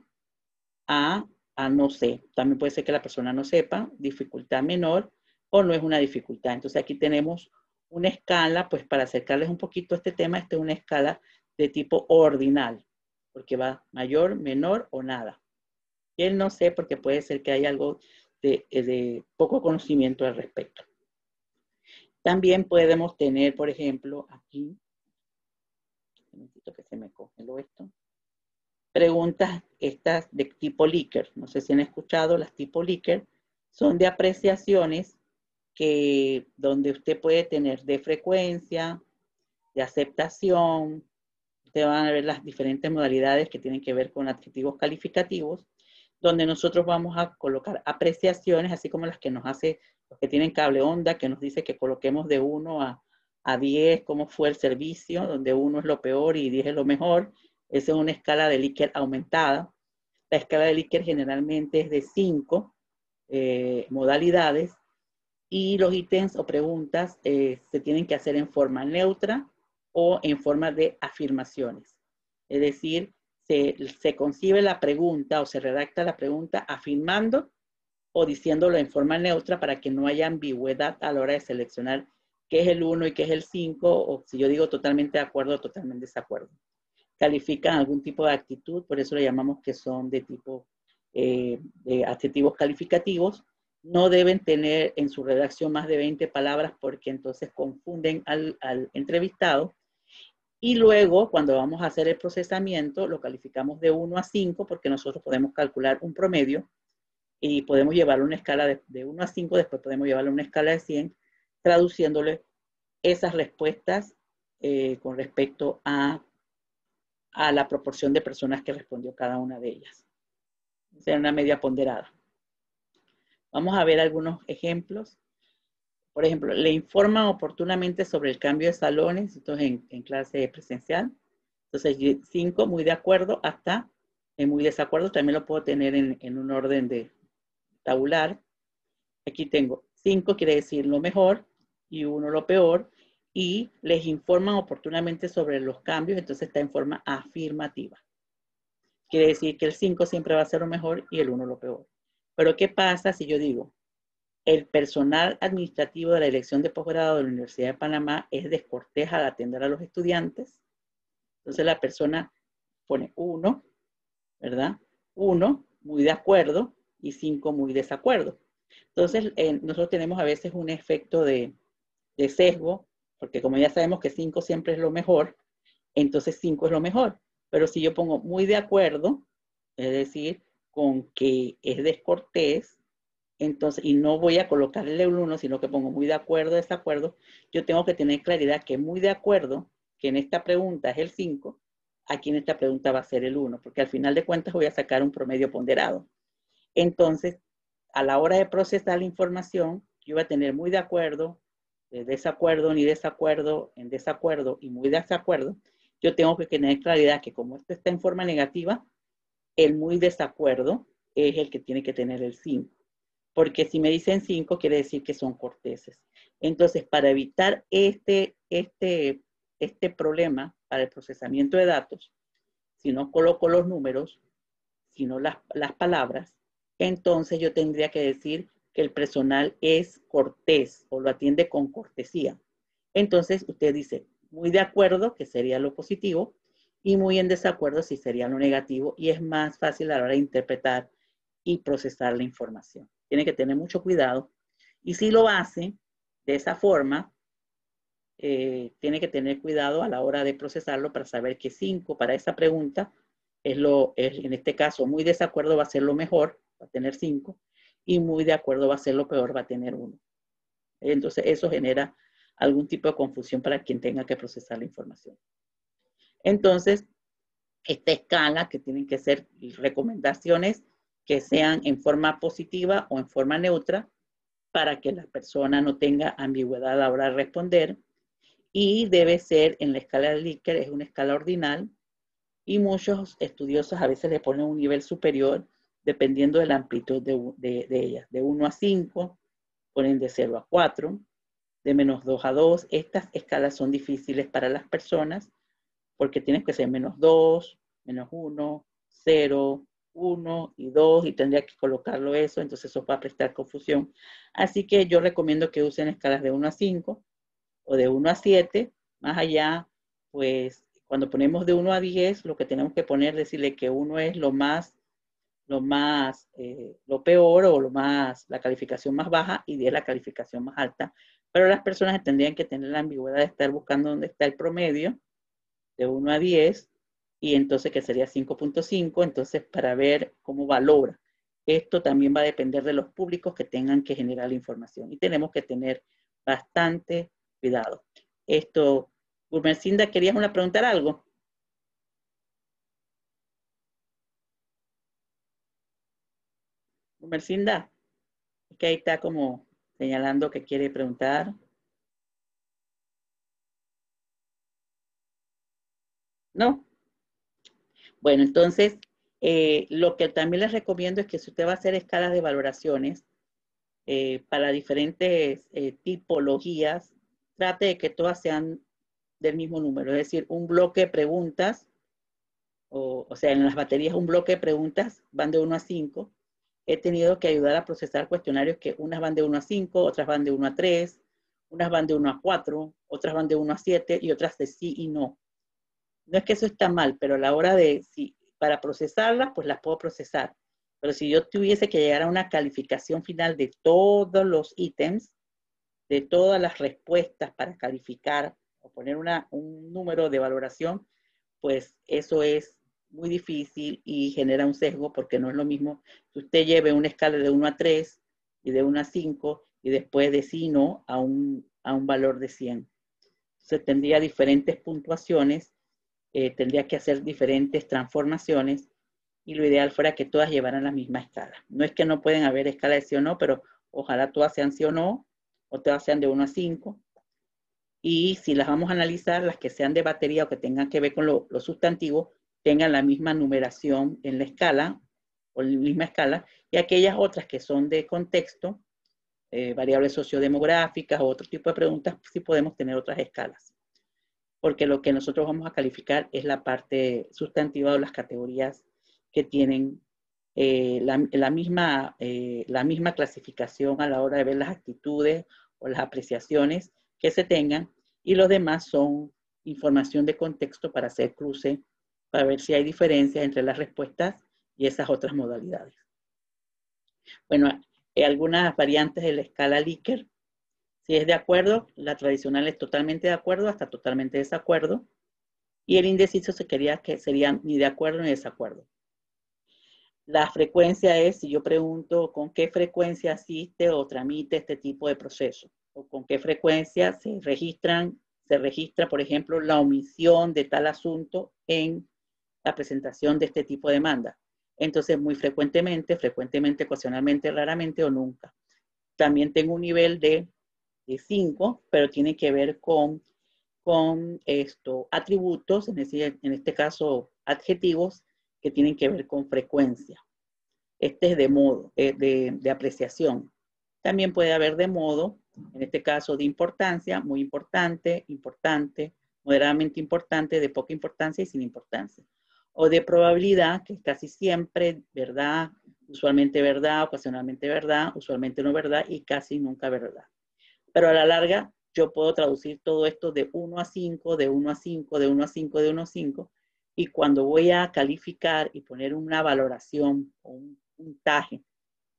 a no sé. También puede ser que la persona no sepa, dificultad menor o no es una dificultad. Entonces aquí tenemos una escala, pues para acercarles un poquito a este tema, esta es una escala de tipo ordinal, porque va mayor, menor o nada. Y él no sé porque puede ser que haya algo de poco conocimiento al respecto. También podemos tener, por ejemplo, aquí, necesito que se me congeló esto, preguntas estas de tipo Likert. No sé si han escuchado, las tipo Likert son de apreciaciones donde usted puede tener de frecuencia, de aceptación. Ustedes van a ver las diferentes modalidades que tienen que ver con adjetivos calificativos, donde nosotros vamos a colocar apreciaciones, así como las que nos hace los que tienen cable onda, que nos dice que coloquemos de 1 a 10 cómo fue el servicio, donde 1 es lo peor y 10 es lo mejor. Esa es una escala de Likert aumentada. La escala de Likert generalmente es de 5 modalidades y los ítems o preguntas se tienen que hacer en forma neutra o en forma de afirmaciones. Es decir, se concibe la pregunta o se redacta la pregunta afirmando o diciéndolo en forma neutra para que no haya ambigüedad a la hora de seleccionar qué es el 1 y qué es el 5, o si yo digo totalmente de acuerdo o totalmente desacuerdo. Califican algún tipo de actitud, por eso le llamamos que son de tipo de adjetivos calificativos. No deben tener en su redacción más de 20 palabras porque entonces confunden al entrevistado. Y luego, cuando vamos a hacer el procesamiento, lo calificamos de 1 a 5 porque nosotros podemos calcular un promedio y podemos llevarlo a una escala de 1 a 5, después podemos llevarlo a una escala de 100, traduciéndole esas respuestas con respecto a la proporción de personas que respondió cada una de ellas. O sea, una media ponderada. Vamos a ver algunos ejemplos. Por ejemplo, le informan oportunamente sobre el cambio de salones, entonces en clase presencial. Entonces, 5, muy de acuerdo, hasta muy desacuerdo. También lo puedo tener en un orden de tabular. Aquí tengo 5, quiere decir lo mejor, y 1 lo peor. Y les informan oportunamente sobre los cambios, entonces está en forma afirmativa. Quiere decir que el 5 siempre va a ser lo mejor y el 1 lo peor. Pero ¿qué pasa si yo digo, el personal administrativo de la dirección de posgrado de la Universidad de Panamá es descortés al atender a los estudiantes? Entonces la persona pone 1, ¿verdad? 1, muy de acuerdo, y 5, muy desacuerdo. Entonces nosotros tenemos a veces un efecto de sesgo, porque como ya sabemos que 5 siempre es lo mejor, entonces 5 es lo mejor. Pero si yo pongo muy de acuerdo, es decir, con que es descortés, entonces, y no voy a colocarle el 1, sino que pongo muy de acuerdo, desacuerdo, yo tengo que tener claridad que muy de acuerdo, que en esta pregunta es el 5, aquí en esta pregunta va a ser el 1, porque al final de cuentas voy a sacar un promedio ponderado. Entonces, a la hora de procesar la información, yo voy a tener muy de acuerdo, desacuerdo, ni desacuerdo, en desacuerdo y muy desacuerdo. Yo tengo que tener claridad que como esto está en forma negativa, el muy desacuerdo es el que tiene que tener el 5. Porque si me dicen 5, quiere decir que son corteses. Entonces, para evitar este problema para el procesamiento de datos, si no coloco los números, sino las palabras, entonces yo tendría que decir que el personal es cortés o lo atiende con cortesía. Entonces, usted dice, muy de acuerdo, que sería lo positivo, y muy en desacuerdo, si sería lo negativo, y es más fácil a la hora de interpretar y procesar la información. Tiene que tener mucho cuidado. Y si lo hace de esa forma, tiene que tener cuidado a la hora de procesarlo para saber que 5 para esa pregunta es en este caso, muy desacuerdo va a ser lo mejor, va a tener 5, y muy de acuerdo va a ser lo peor, va a tener 1. Entonces, eso genera algún tipo de confusión para quien tenga que procesar la información. Entonces, esta escala, que tienen que ser recomendaciones que sean en forma positiva o en forma neutra, para que la persona no tenga ambigüedad a la hora de responder, y debe ser en la escala de Likert, es una escala ordinal, y muchos estudiosos a veces le ponen un nivel superior dependiendo de la amplitud de ellas. De 1 a 5, ponen de 0 a 4, de menos 2 a 2. Estas escalas son difíciles para las personas porque tienes que ser menos 2, menos 1, 0, 1 y 2, y tendría que colocarlo eso, entonces eso va a prestar confusión. Así que yo recomiendo que usen escalas de 1 a 5 o de 1 a 7. Más allá, pues cuando ponemos de 1 a 10, lo que tenemos que poner, decirle que 1 es lo peor o la calificación más baja, y 10 la calificación más alta. Pero las personas tendrían que tener la ambigüedad de estar buscando dónde está el promedio de 1 a 10, y entonces que sería 5.5, entonces para ver cómo valora. Esto también va a depender de los públicos que tengan que generar la información, y tenemos que tener bastante cuidado. Gumercinda, ¿querías preguntar algo? Gumercinda, que ahí está como señalando que quiere preguntar. ¿No? Bueno, entonces, lo que también les recomiendo es que si usted va a hacer escalas de valoraciones para diferentes tipologías, trate de que todas sean del mismo número, es decir, un bloque de preguntas, o sea, en las baterías un bloque de preguntas van de 1 a 5, he tenido que ayudar a procesar cuestionarios que unas van de 1 a 5, otras van de 1 a 3, unas van de 1 a 4, otras van de 1 a 7 y otras de sí y no. No es que eso está mal, pero a la hora de, si, para procesarlas, pues las puedo procesar. Pero si yo tuviese que llegar a una calificación final de todos los ítems, de todas las respuestas para calificar o poner un número de valoración, pues eso es muy difícil y genera un sesgo porque no es lo mismo que usted lleve una escala de 1 a 3 y de 1 a 5 y después de sí no a un valor de 100. Entonces tendría diferentes puntuaciones, tendría que hacer diferentes transformaciones y lo ideal fuera que todas llevaran la misma escala. No es que no pueden haber escala de sí o no, pero ojalá todas sean sí o no, o todas sean de 1 a 5. Y si las vamos a analizar, las que sean de batería o que tengan que ver con lo sustantivo, tengan la misma numeración en la escala, o en la misma escala, y aquellas otras que son de contexto, variables sociodemográficas o otro tipo de preguntas, sí podemos tener otras escalas. Porque lo que nosotros vamos a calificar es la parte sustantiva o las categorías que tienen la misma clasificación a la hora de ver las actitudes o las apreciaciones que se tengan, y los demás son información de contexto para hacer cruce, para ver si hay diferencias entre las respuestas y esas otras modalidades. Bueno, algunas variantes de la escala Likert. Si es de acuerdo, la tradicional es totalmente de acuerdo hasta totalmente desacuerdo, y el indeciso se quería que serían ni de acuerdo ni desacuerdo. La frecuencia es, si yo pregunto con qué frecuencia asiste o tramite este tipo de proceso, o con qué frecuencia se registra, por ejemplo, la omisión de tal asunto en la presentación de este tipo de demanda. Entonces, muy frecuentemente, ocasionalmente, raramente o nunca. También tengo un nivel de 5, pero tiene que ver con atributos, es decir, en este caso adjetivos, que tienen que ver con frecuencia. Este es de modo, de apreciación. También puede haber de modo, en este caso de importancia, muy importante, importante, moderadamente importante, de poca importancia y sin importancia. O de probabilidad, que es casi siempre verdad, usualmente verdad, ocasionalmente verdad, usualmente no verdad y casi nunca verdad. Pero a la larga, yo puedo traducir todo esto de 1 a 5, de 1 a 5, de 1 a 5, de 1 a 5, y cuando voy a calificar y poner una valoración o un puntaje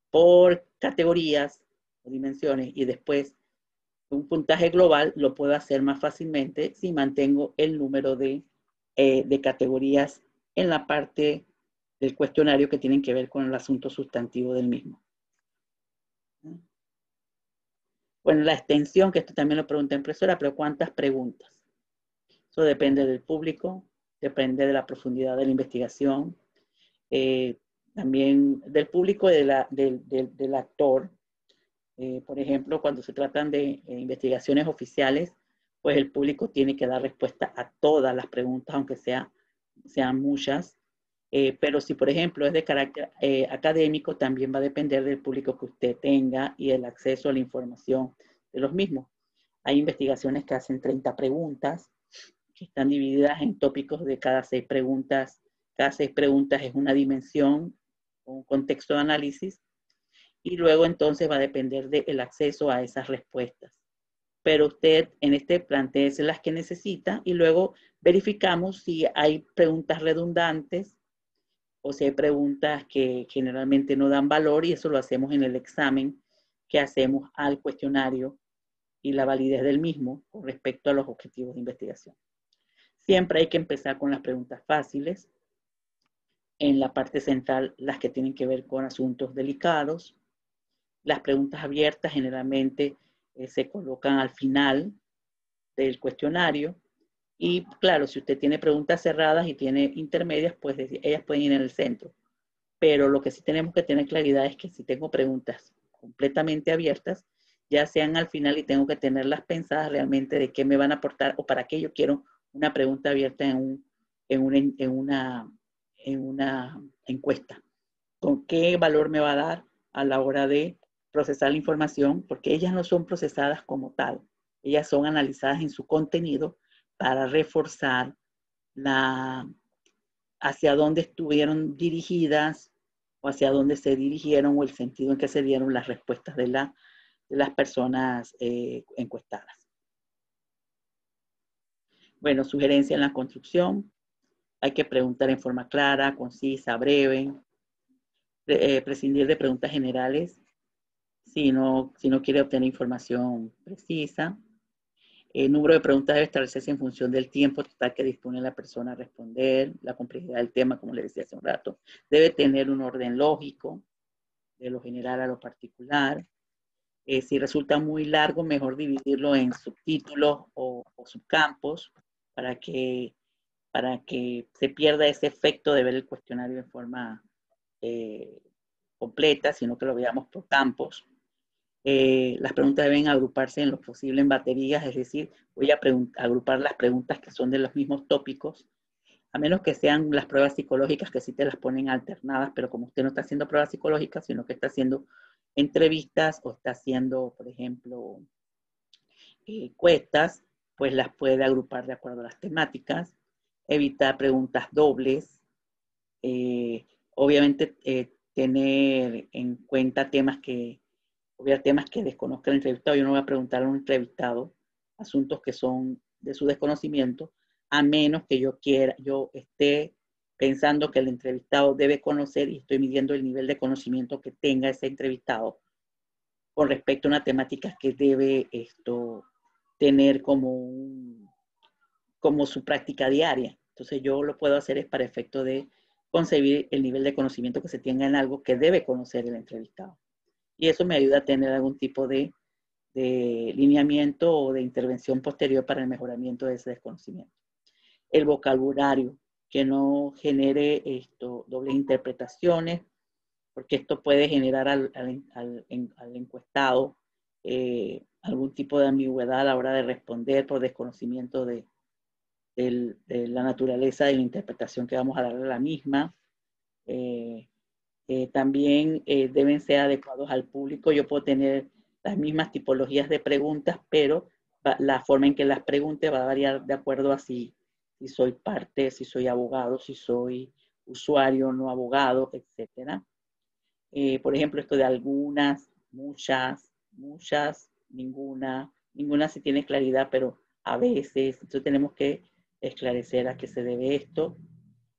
por categorías o dimensiones y después un puntaje global, lo puedo hacer más fácilmente si mantengo el número de categorías en la parte del cuestionario que tienen que ver con el asunto sustantivo del mismo. Bueno, la extensión, que esto también lo pregunta impresora, pero ¿cuántas preguntas? Eso depende del público, depende de la profundidad de la investigación, también del público y del actor. Por ejemplo, cuando se tratan de investigaciones oficiales, pues el público tiene que dar respuesta a todas las preguntas, aunque sean muchas. Pero si, por ejemplo, es de carácter académico, también va a depender del público que usted tenga y el acceso a la información de los mismos. Hay investigaciones que hacen 30 preguntas, que están divididas en tópicos de cada 6 preguntas. Cada 6 preguntas es una dimensión, un contexto de análisis, y luego entonces va a depender del acceso a esas respuestas. Pero usted en este plantéese las que necesita y luego verificamos si hay preguntas redundantes o si hay preguntas que generalmente no dan valor, y eso lo hacemos en el examen que hacemos al cuestionario y la validez del mismo con respecto a los objetivos de investigación. Siempre hay que empezar con las preguntas fáciles. En la parte central, las que tienen que ver con asuntos delicados. Las preguntas abiertas generalmente se colocan al final del cuestionario. Y claro, si usted tiene preguntas cerradas y tiene intermedias, pues ellas pueden ir en el centro. Pero lo que sí tenemos que tener claridad es que si tengo preguntas completamente abiertas, ya sean al final y tengo que tenerlas pensadas realmente de qué me van a aportar o para qué yo quiero una pregunta abierta en una encuesta. ¿Con qué valor me va a dar a la hora de procesar la información? Porque ellas no son procesadas como tal. Ellas son analizadas en su contenido para reforzar hacia dónde estuvieron dirigidas, o hacia dónde se dirigieron o el sentido en que se dieron las respuestas de las personas encuestadas. Bueno, sugerencia en la construcción. Hay que preguntar en forma clara, concisa, breve. Prescindir de preguntas generales si no quiere obtener información precisa. El número de preguntas debe establecerse en función del tiempo total que dispone la persona a responder, la complejidad del tema, como le decía hace un rato. Debe tener un orden lógico, de lo general a lo particular. Si resulta muy largo, mejor dividirlo en subtítulos o subcampos para que se pierda ese efecto de ver el cuestionario en forma completa, sino que lo veamos por campos. Las preguntas deben agruparse en lo posible en baterías, es decir, voy a agrupar las preguntas que son de los mismos tópicos, a menos que sean las pruebas psicológicas que sí te las ponen alternadas, pero como usted no está haciendo pruebas psicológicas, sino que está haciendo entrevistas o está haciendo, por ejemplo, encuestas, pues las puede agrupar de acuerdo a las temáticas, evitar preguntas dobles, obviamente tener en cuenta temas que desconozca el entrevistado. Yo no voy a preguntar a un entrevistado asuntos que son de su desconocimiento, a menos que yo esté pensando que el entrevistado debe conocer y estoy midiendo el nivel de conocimiento que tenga ese entrevistado con respecto a una temática que debe tener como su práctica diaria. Entonces yo lo puedo hacer es para efecto de concebir el nivel de conocimiento que se tenga en algo que debe conocer el entrevistado. Y eso me ayuda a tener algún tipo de lineamiento o de intervención posterior para el mejoramiento de ese desconocimiento. El vocabulario, que no genere dobles interpretaciones, porque esto puede generar al encuestado algún tipo de ambigüedad a la hora de responder por desconocimiento de la naturaleza de la interpretación que vamos a darle a la misma. También deben ser adecuados al público. Yo puedo tener las mismas tipologías de preguntas, pero la forma en que las pregunte va a variar de acuerdo a si soy parte, si soy abogado, si soy usuario, no abogado, etc. Por ejemplo, esto de algunas, muchas, ninguna si tiene claridad, pero a veces. Entonces tenemos que esclarecer a qué se debe esto.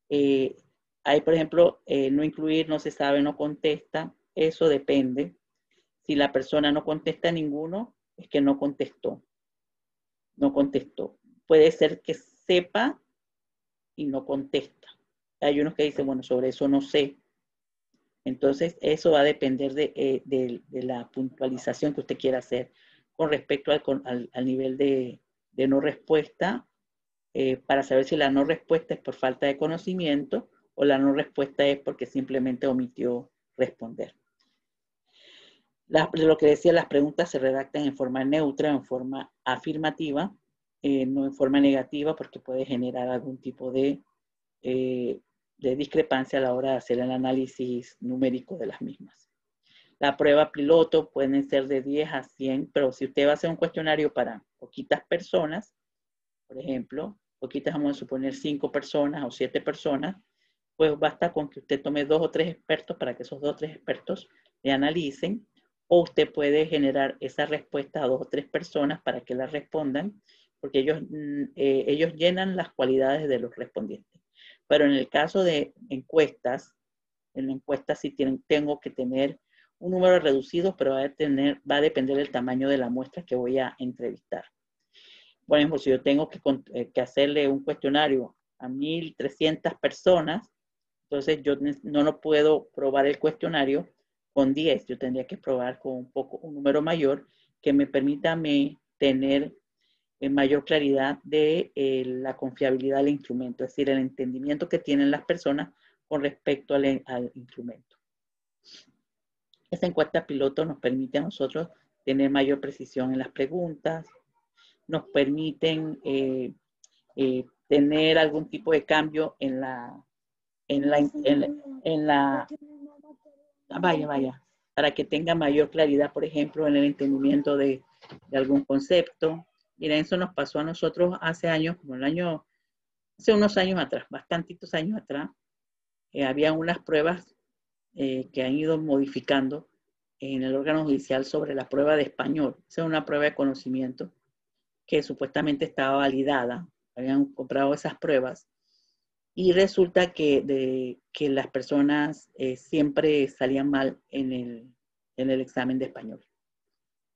Hay, por ejemplo, no incluir, no se sabe, no contesta. Eso depende. Si la persona no contesta ninguno, es que no contestó. No contestó. Puede ser que sepa y no contesta. Hay unos que dicen, bueno, sobre eso no sé. Entonces, eso va a depender de la puntualización que usted quiera hacer con respecto al nivel de no respuesta, para saber si la no respuesta es por falta de conocimiento o la no respuesta es porque simplemente omitió responder. Lo que decía, las preguntas se redactan en forma neutra, en forma afirmativa, no en forma negativa, porque puede generar algún tipo de discrepancia a la hora de hacer el análisis numérico de las mismas. La prueba piloto pueden ser de 10 a 100, pero si usted va a hacer un cuestionario para poquitas personas, por ejemplo, poquitas, vamos a suponer 5 personas o 7 personas, pues basta con que usted tome 2 o 3 expertos para que esos 2 o 3 expertos le analicen, o usted puede generar esa respuesta a 2 o 3 personas para que la respondan, porque ellos llenan las cualidades de los respondientes. Pero en el caso de encuestas, en la encuesta sí tengo que tener un número reducido, pero va a depender del tamaño de la muestra que voy a entrevistar. Por ejemplo, si yo tengo que hacerle un cuestionario a 1.300 personas, entonces yo no puedo probar el cuestionario con 10. Yo tendría que probar con un número mayor que me permita a mí tener mayor claridad de la confiabilidad del instrumento, es decir, el entendimiento que tienen las personas con respecto al instrumento. Esta encuesta piloto nos permite a nosotros tener mayor precisión en las preguntas, nos permiten tener algún tipo de cambio en la para que tenga mayor claridad, por ejemplo, en el entendimiento de algún concepto. Miren, eso nos pasó a nosotros hace años, hace unos años atrás, bastantitos años atrás, había unas pruebas que han ido modificando en el órgano judicial sobre la prueba de español. Esa es una prueba de conocimiento que supuestamente estaba validada. Habían comprado esas pruebas y resulta que las personas siempre salían mal en el examen de español.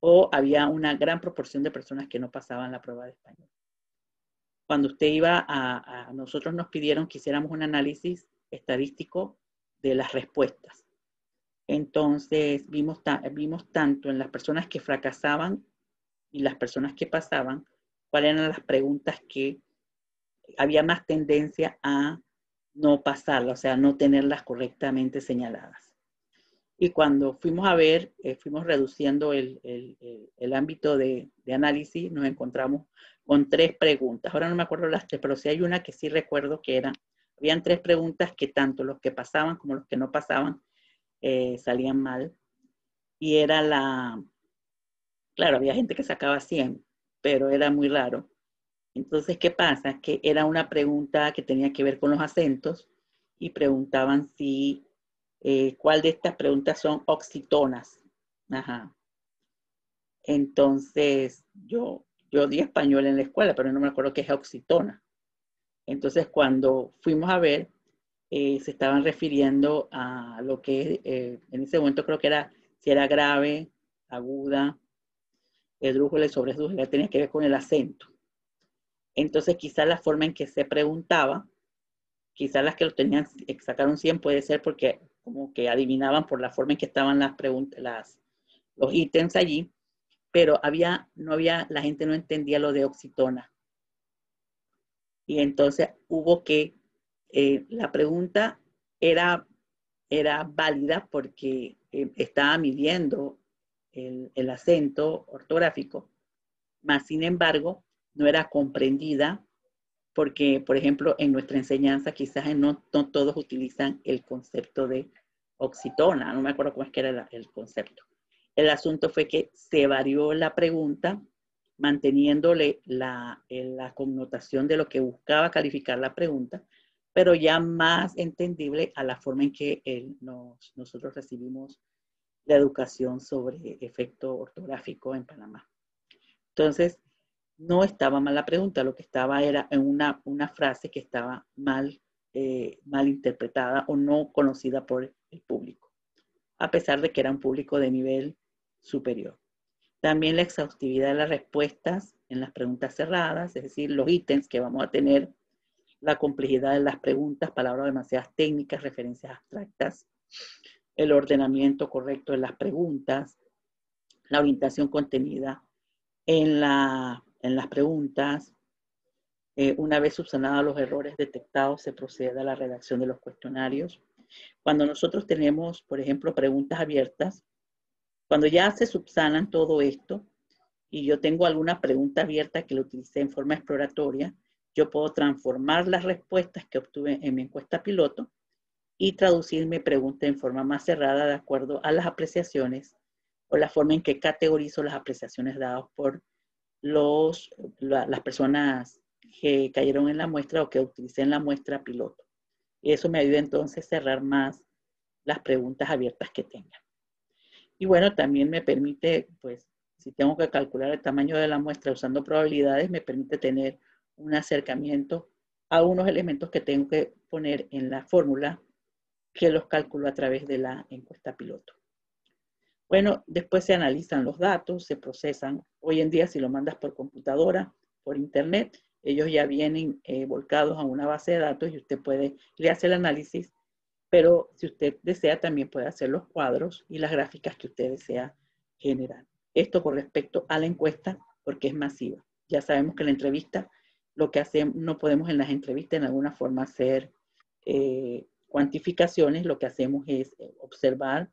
O había una gran proporción de personas que no pasaban la prueba de español. Cuando usted iba nosotros nos pidieron que hiciéramos un análisis estadístico de las respuestas. Entonces vimos tanto en las personas que fracasaban y las personas que pasaban, cuáles eran las preguntas que había más tendencia a no pasarlas, o sea, no tenerlas correctamente señaladas. Y cuando fuimos a ver, fuimos reduciendo el ámbito de análisis, nos encontramos con 3 preguntas. Ahora no me acuerdo las 3, pero sí hay una que sí recuerdo que habían 3 preguntas que tanto los que pasaban como los que no pasaban salían mal. Y era claro, había gente que sacaba 100, pero era muy raro. Entonces, ¿qué pasa? Que era una pregunta que tenía que ver con los acentos y preguntaban si, ¿cuál de estas preguntas son oxítonas? Ajá. Entonces, yo di español en la escuela, pero no me acuerdo qué es oxítona. Entonces, cuando fuimos a ver, se estaban refiriendo a lo que en ese momento creo que era, si era grave, aguda, esdrújula y sobresdrújula, tenía que ver con el acento. Entonces, quizás la forma en que se preguntaba, quizás las que lo tenían, sacaron 100 puede ser porque como que adivinaban por la forma en que estaban las preguntas, los ítems allí, pero la gente no entendía lo de oxítona. Y entonces hubo que, la pregunta era válida porque estaba midiendo el acento ortográfico, mas sin embargo no era comprendida porque, por ejemplo, en nuestra enseñanza quizás no todos utilizan el concepto de oxítona, no me acuerdo cómo es que era el concepto. El asunto fue que se varió la pregunta manteniéndole la connotación de lo que buscaba calificar la pregunta, pero ya más entendible a la forma en que nosotros recibimos la educación sobre efecto ortográfico en Panamá. Entonces, no estaba mal la pregunta, lo que estaba era en una frase que estaba mal interpretada o no conocida por el público, a pesar de que era un público de nivel superior. También la exhaustividad de las respuestas en las preguntas cerradas, es decir, los ítems que vamos a tener, la complejidad de las preguntas, palabras demasiadas técnicas, referencias abstractas, el ordenamiento correcto de las preguntas, la orientación contenida en las preguntas. Una vez subsanados los errores detectados, se procede a la redacción de los cuestionarios. Cuando nosotros tenemos, por ejemplo, preguntas abiertas, cuando ya se subsanan todo esto y yo tengo alguna pregunta abierta que la utilicé en forma exploratoria, yo puedo transformar las respuestas que obtuve en mi encuesta piloto y traducir mi pregunta en forma más cerrada de acuerdo a las apreciaciones o la forma en que categorizo las apreciaciones dadas por las personas que cayeron en la muestra o que utilicé en la muestra piloto. Y eso me ayuda entonces a cerrar más las preguntas abiertas que tenga. Y bueno, también me permite, pues, si tengo que calcular el tamaño de la muestra usando probabilidades, me permite tener un acercamiento a unos elementos que tengo que poner en la fórmula que los calculo a través de la encuesta piloto. Bueno, después se analizan los datos, se procesan. Hoy en día, si lo mandas por computadora, por internet, ellos ya vienen volcados a una base de datos y usted le hace el análisis, pero si usted desea, también puede hacer los cuadros y las gráficas que usted desea generar. Esto con respecto a la encuesta, porque es masiva. Ya sabemos que la entrevista, lo que hacemos, no podemos en las entrevistas en alguna forma hacer cuantificaciones, lo que hacemos es observar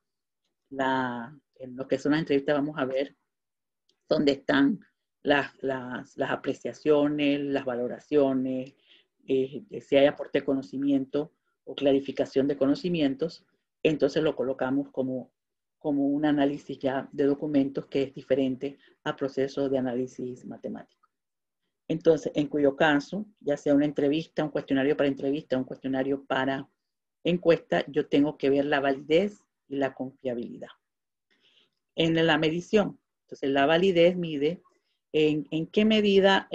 en lo que son las entrevistas. Vamos a ver dónde están las apreciaciones, las valoraciones, si hay aporte de conocimiento o clarificación de conocimientos, entonces lo colocamos como un análisis ya de documentos que es diferente al proceso de análisis matemático. Entonces, en cuyo caso, ya sea una entrevista, un cuestionario para entrevista, un cuestionario para encuesta, yo tengo que ver la validez y la confiabilidad. En la medición, entonces la validez mide en qué medida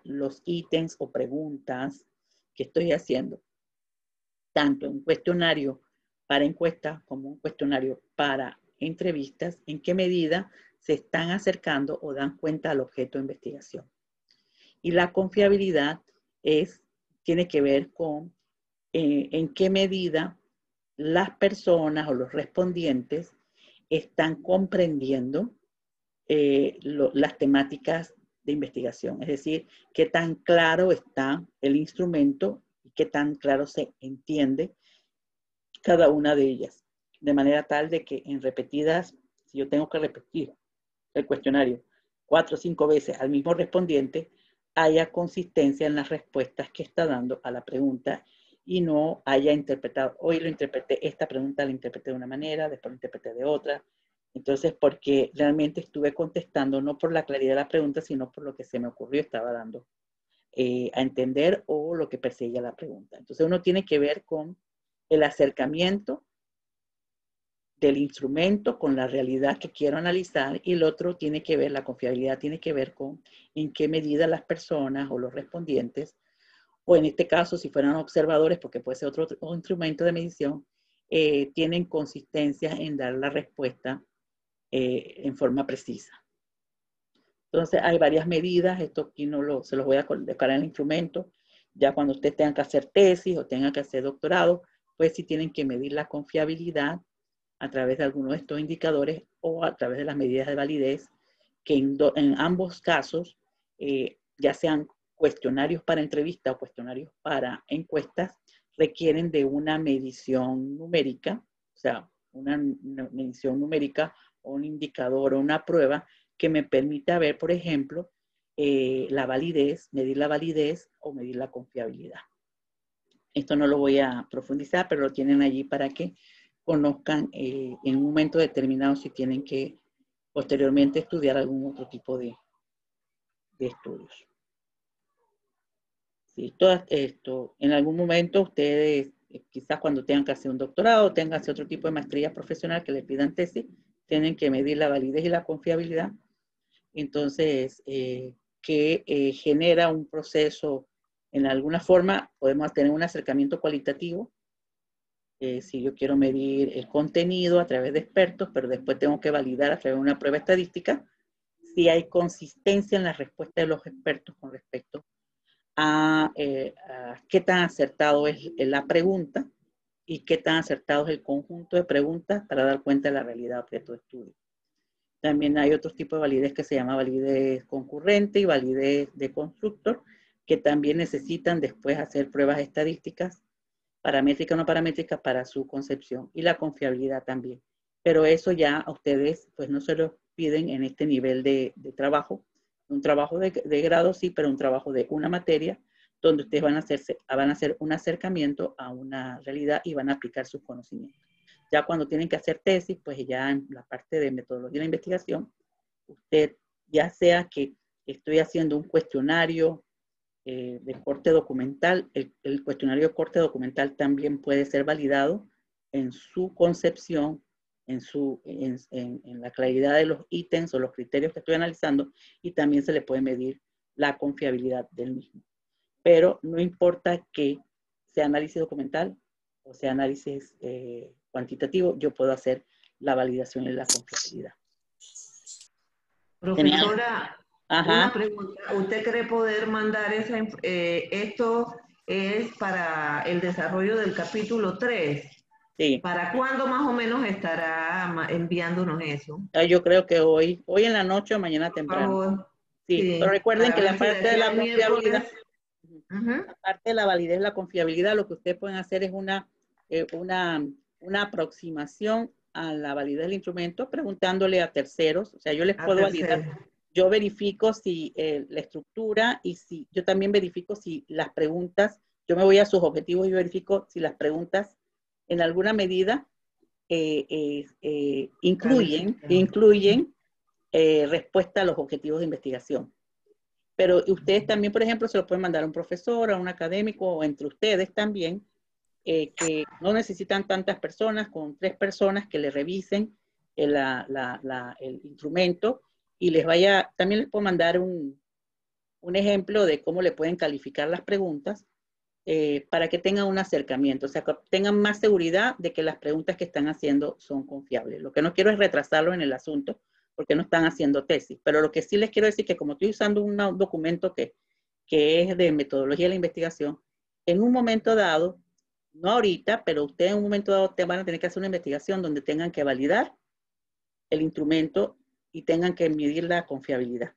los ítems o preguntas que estoy haciendo, tanto un cuestionario para encuestas como un cuestionario para entrevistas, en qué medida se están acercando o dan cuenta al objeto de investigación. Y la confiabilidad tiene que ver con en qué medida las personas o los respondientes están comprendiendo las temáticas de investigación. Es decir, qué tan claro está el instrumento y qué tan claro se entiende cada una de ellas. De manera tal de que en repetidas, si yo tengo que repetir el cuestionario 4 o 5 veces al mismo respondiente, haya consistencia en las respuestas que está dando a la pregunta y no haya interpretado, hoy lo interpreté, esta pregunta la interpreté de una manera, después la interpreté de otra. Entonces, porque realmente estuve contestando no por la claridad de la pregunta, sino por lo que se me ocurrió, estaba dando a entender o lo que perseguía la pregunta. Entonces, uno tiene que ver con el acercamiento del instrumento con la realidad que quiero analizar, y el otro tiene que ver, la confiabilidad tiene que ver con en qué medida las personas o los respondientes, o en este caso si fueran observadores, porque puede ser otro instrumento de medición, tienen consistencia en dar la respuesta en forma precisa. Entonces hay varias medidas, esto aquí se los voy a colocar en el instrumento, ya cuando ustedes tengan que hacer tesis o tengan que hacer doctorado, pues sí tienen que medir la confiabilidad a través de algunos de estos indicadores o a través de las medidas de validez, que en ambos casos, ya sean cuestionarios para entrevista o cuestionarios para encuestas, requieren de una medición numérica, o sea, una medición numérica o un indicador o una prueba que me permita ver, por ejemplo, la validez, medir la validez o medir la confiabilidad. Esto no lo voy a profundizar, pero lo tienen allí para que conozcan en un momento determinado si tienen que posteriormente estudiar algún otro tipo de estudios. Sí, todo esto, en algún momento ustedes, quizás cuando tengan que hacer un doctorado, tengan que hacer otro tipo de maestría profesional que les pidan tesis, tienen que medir la validez y la confiabilidad. Entonces, que genera un proceso, en alguna forma, podemos tener un acercamiento cualitativo. Si yo quiero medir el contenido a través de expertos, pero después tengo que validar a través de una prueba estadística, si hay consistencia en la respuesta de los expertos con respecto a qué tan acertado es la pregunta y qué tan acertado es el conjunto de preguntas para dar cuenta de la realidad objeto de estudio. También hay otros tipos de validez que se llama validez concurrente y validez de constructor, que también necesitan después hacer pruebas estadísticas, paramétrica o no paramétrica, para su concepción, y la confiabilidad también. Pero eso ya a ustedes pues no se lo piden en este nivel de trabajo. Un trabajo de grado sí, pero un trabajo de una materia donde ustedes van a hacer un acercamiento a una realidad y van a aplicar sus conocimientos. Ya cuando tienen que hacer tesis, pues ya en la parte de metodología de la investigación, usted, ya sea que estoy haciendo un cuestionario de corte documental, el cuestionario de corte documental también puede ser validado en su concepción, en la claridad de los ítems o los criterios que estoy analizando, y también se le puede medir la confiabilidad del mismo. Pero no importa que sea análisis documental o sea análisis cuantitativo, yo puedo hacer la validación y la confiabilidad. Profesora, una Ajá. pregunta. ¿Usted cree poder mandar esto es para el desarrollo del capítulo 3? Sí. ¿Para cuándo más o menos estará enviándonos eso? Yo creo que hoy en la noche o mañana temprano. Por favor. Sí, Sí, pero recuerden para que la ver si de parte de aquí la al miércoles. confiabilidad, la parte de la validez, la confiabilidad, lo que ustedes pueden hacer es una aproximación a la validez del instrumento preguntándole a terceros. O sea, yo les puedo validar, yo verifico si la estructura y si yo también verifico si las preguntas, yo me voy a sus objetivos y verifico si las preguntas en alguna medida incluyen respuesta a los objetivos de investigación. Pero ustedes también, por ejemplo, se lo pueden mandar a un profesor, a un académico o entre ustedes también, que no necesitan tantas personas, con 3 personas que le revisen el instrumento y les vaya, también les puedo mandar un ejemplo de cómo le pueden calificar las preguntas para que tengan un acercamiento, o sea, que tengan más seguridad de que las preguntas que están haciendo son confiables. Lo que no quiero es retrasarlo en el asunto, porque no están haciendo tesis, pero lo que sí les quiero decir es que como estoy usando un documento que es de metodología de la investigación, en un momento dado, no ahorita, pero ustedes en un momento dado te van a tener que hacer una investigación donde tengan que validar el instrumento y tengan que medir la confiabilidad.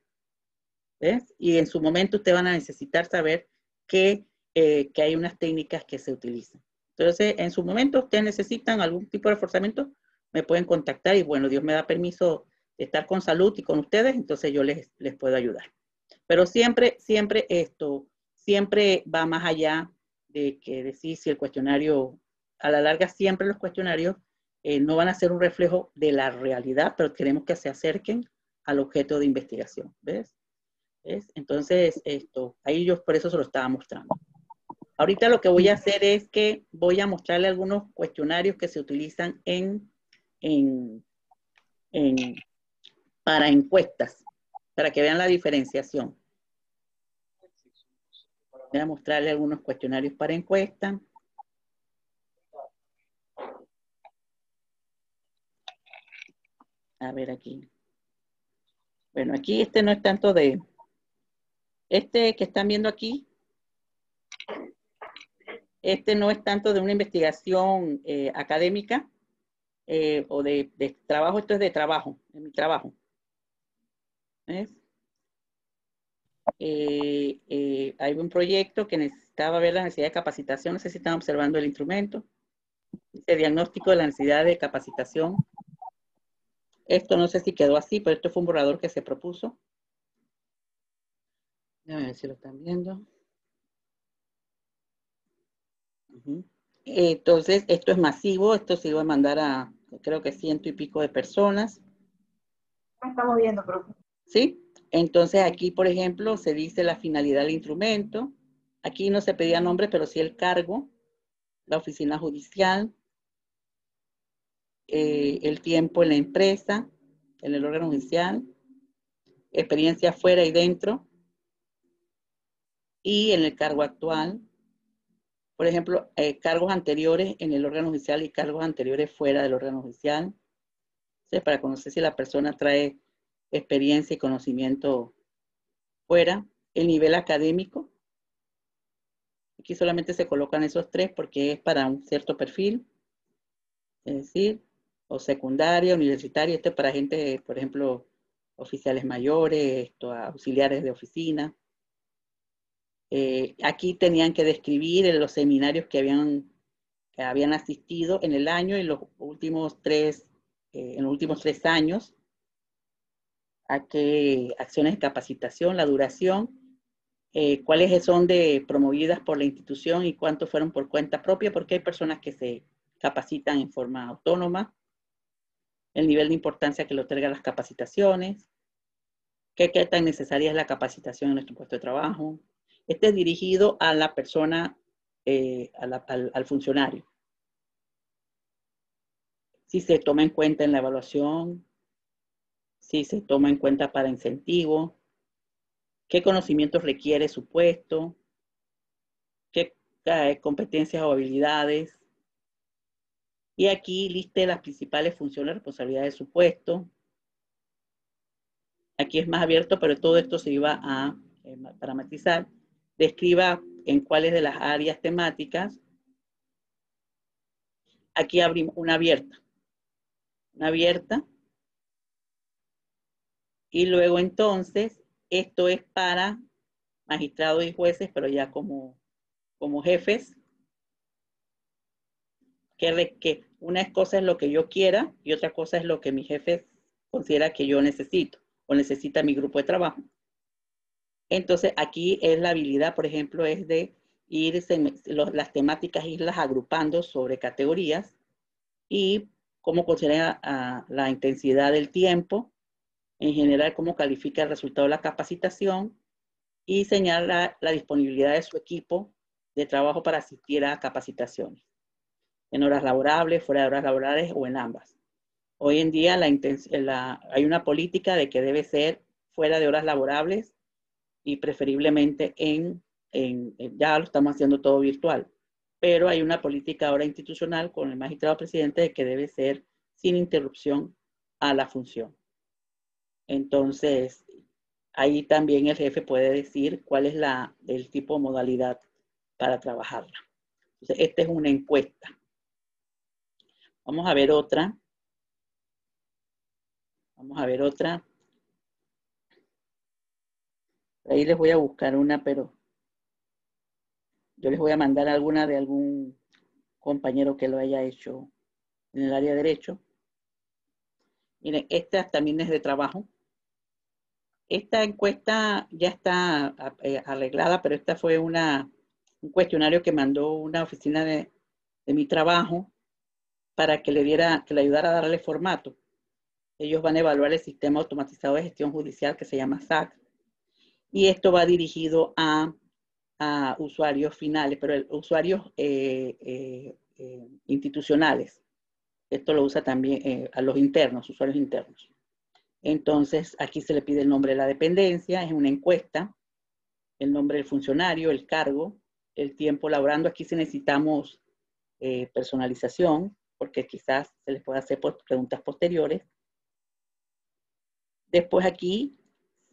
¿Ves? Y en su momento ustedes van a necesitar saber que hay unas técnicas que se utilizan. Entonces, en su momento ustedes necesitan algún tipo de reforzamiento, me pueden contactar y bueno, Dios me da permiso de estar con salud y con ustedes, entonces yo les puedo ayudar. Pero siempre va más allá de que decir si el cuestionario, a la larga siempre los cuestionarios no van a ser un reflejo de la realidad, pero queremos que se acerquen al objeto de investigación, ¿ves? ¿Ves? Entonces, ahí yo por eso se lo estaba mostrando. Ahorita lo que voy a hacer es que voy a mostrarle algunos cuestionarios que se utilizan para encuestas, para que vean la diferenciación. Voy a mostrarle algunos cuestionarios para encuesta. A ver aquí. Bueno, aquí no es tanto de... que están viendo aquí, no es tanto de una investigación académica o de trabajo, esto es de trabajo, de mi trabajo. ¿Ves? Hay un proyecto que necesitaba ver la necesidad de capacitación, no sé si están observando el instrumento. Dice diagnóstico de la necesidad de capacitación. Esto no sé si quedó así, pero esto fue un borrador que se propuso. Déjame ver si lo están viendo. Entonces, esto es masivo, esto se iba a mandar a, creo que 100 y pico de personas. No estamos viendo, profe. ¿Sí? Entonces, aquí, por ejemplo, se dice la finalidad del instrumento. Aquí no se pedía nombre, pero sí el cargo, la oficina judicial, el tiempo en la empresa, en el órgano judicial, experiencia fuera y dentro, y en el cargo actual. Por ejemplo, cargos anteriores en el órgano judicial y cargos anteriores fuera del órgano judicial. ¿Sí? Para conocer si la persona trae experiencia y conocimiento fuera. El nivel académico. Aquí solamente se colocan esos 3 porque es para un cierto perfil. Es decir, o secundaria, universitaria. Esto es para gente, por ejemplo, oficiales mayores, auxiliares de oficina. Aquí tenían que describir en los seminarios que habían asistido en el año y en los últimos 3 años, a qué acciones de capacitación, la duración, cuáles son promovidas por la institución y cuántos fueron por cuenta propia, porque hay personas que se capacitan en forma autónoma, el nivel de importancia que le otorgan las capacitaciones, qué tan necesaria es la capacitación en nuestro puesto de trabajo. Este es dirigido a la persona, al funcionario. Si se toma en cuenta en la evaluación, si se toma en cuenta para incentivo, qué conocimientos requiere su puesto, qué competencias o habilidades. Y aquí liste las principales funciones y responsabilidades de su puesto. Aquí es más abierto, pero todo esto se iba a parametrizar. Describa en cuáles de las áreas temáticas. Aquí abrimos una abierta. Una abierta. Y luego entonces, esto es para magistrados y jueces, pero ya como jefes. Que una cosa es lo que yo quiera y otra cosa es lo que mi jefe considera que yo necesito o necesita mi grupo de trabajo. Entonces, aquí es la habilidad, por ejemplo, es de las temáticas, irlas agrupando sobre categorías y cómo considera la intensidad del tiempo, en general cómo califica el resultado de la capacitación y señala la disponibilidad de su equipo de trabajo para asistir a capacitaciones. en horas laborables, fuera de horas laborables o en ambas. Hoy en día hay una política de que debe ser fuera de horas laborables y preferiblemente ya lo estamos haciendo todo virtual, pero hay una política ahora institucional con el magistrado presidente de que debe ser sin interrupción a la función. Entonces, ahí también el jefe puede decir cuál es el tipo de modalidad para trabajarla. Entonces, esta es una encuesta. Vamos a ver otra. Vamos a ver otra. Ahí les voy a buscar una, pero yo les voy a mandar alguna de algún compañero que lo haya hecho en el área de derecho. Miren, esta también es de trabajo. Esta encuesta ya está arreglada, pero esta fue un cuestionario que mandó una oficina de mi trabajo para que le ayudara a darle formato. Ellos van a evaluar el sistema automatizado de gestión judicial que se llama SAC. Y esto va dirigido a usuarios finales, pero usuarios institucionales. Esto lo usa también a los internos, usuarios internos. Entonces, aquí se le pide el nombre de la dependencia, es una encuesta, el nombre del funcionario, el cargo, el tiempo laborando. Aquí sí necesitamos personalización, porque quizás se les pueda hacer preguntas posteriores. Después aquí,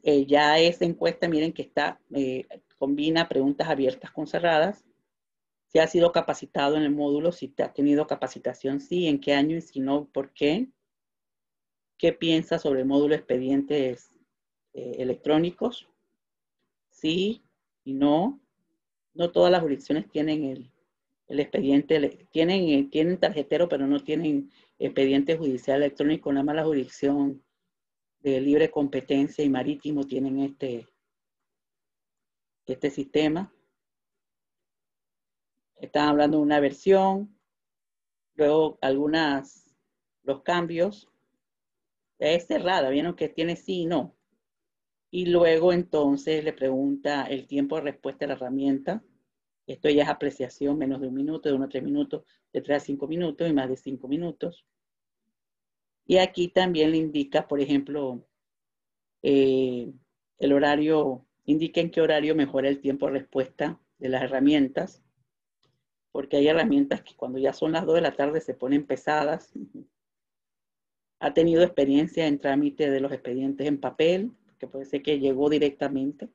ya esa encuesta, miren que combina preguntas abiertas con cerradas. Si ha sido capacitado en el módulo, si ha tenido capacitación, sí, en qué año y si no, ¿por qué? ¿Qué piensa sobre el módulo de expedientes electrónicos? Sí y no. No todas las jurisdicciones tienen el expediente, tienen tarjetero, pero no tienen expediente judicial electrónico. Nada más la jurisdicción de libre competencia y marítimo tienen este sistema. Están hablando de una versión, luego los cambios. Es cerrada, vieron que tiene sí y no. Y luego entonces le pregunta el tiempo de respuesta de la herramienta. Esto ya es apreciación, menos de 1 minuto, de 1 a 3 minutos, de 3 a 5 minutos y más de 5 minutos. Y aquí también le indica, por ejemplo, el horario, indica en qué horario mejora el tiempo de respuesta de las herramientas, porque hay herramientas que cuando ya son las 2 de la tarde se ponen pesadas. Ha tenido experiencia en trámite de los expedientes en papel, que puede ser que llegó directamente.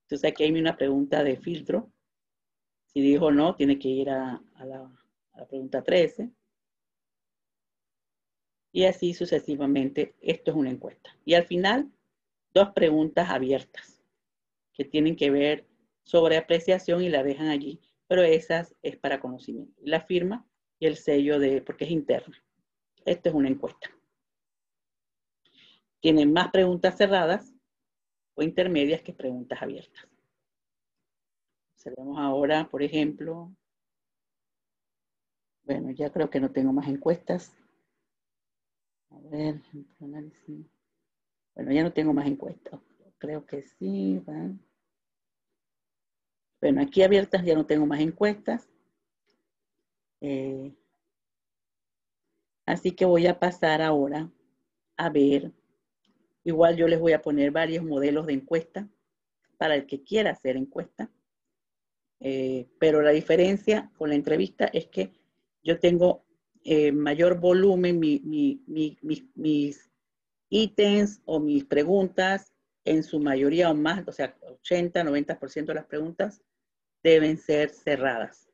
Entonces aquí hay una pregunta de filtro. Si dijo no, tiene que ir a la pregunta 13. Y así sucesivamente. Esto es una encuesta. Y al final, 2 preguntas abiertas que tienen que ver sobre apreciación y la dejan allí. Pero esas es para conocimiento. La firma y el sello porque es interna. Esto es una encuesta. Tienen más preguntas cerradas o intermedias que preguntas abiertas. Observemos ahora, por ejemplo, bueno, ya creo que no tengo más encuestas. A ver, análisis. Bueno, ya no tengo más encuestas. Creo que sí, ¿verdad? Bueno, aquí abiertas ya no tengo más encuestas. Así que voy a pasar ahora a ver. Igual yo les voy a poner varios modelos de encuesta para el que quiera hacer encuesta. Pero la diferencia con la entrevista es que yo tengo mayor volumen, mis ítems o mis preguntas, en su mayoría o más, o sea, 80, 90% de las preguntas deben ser cerradas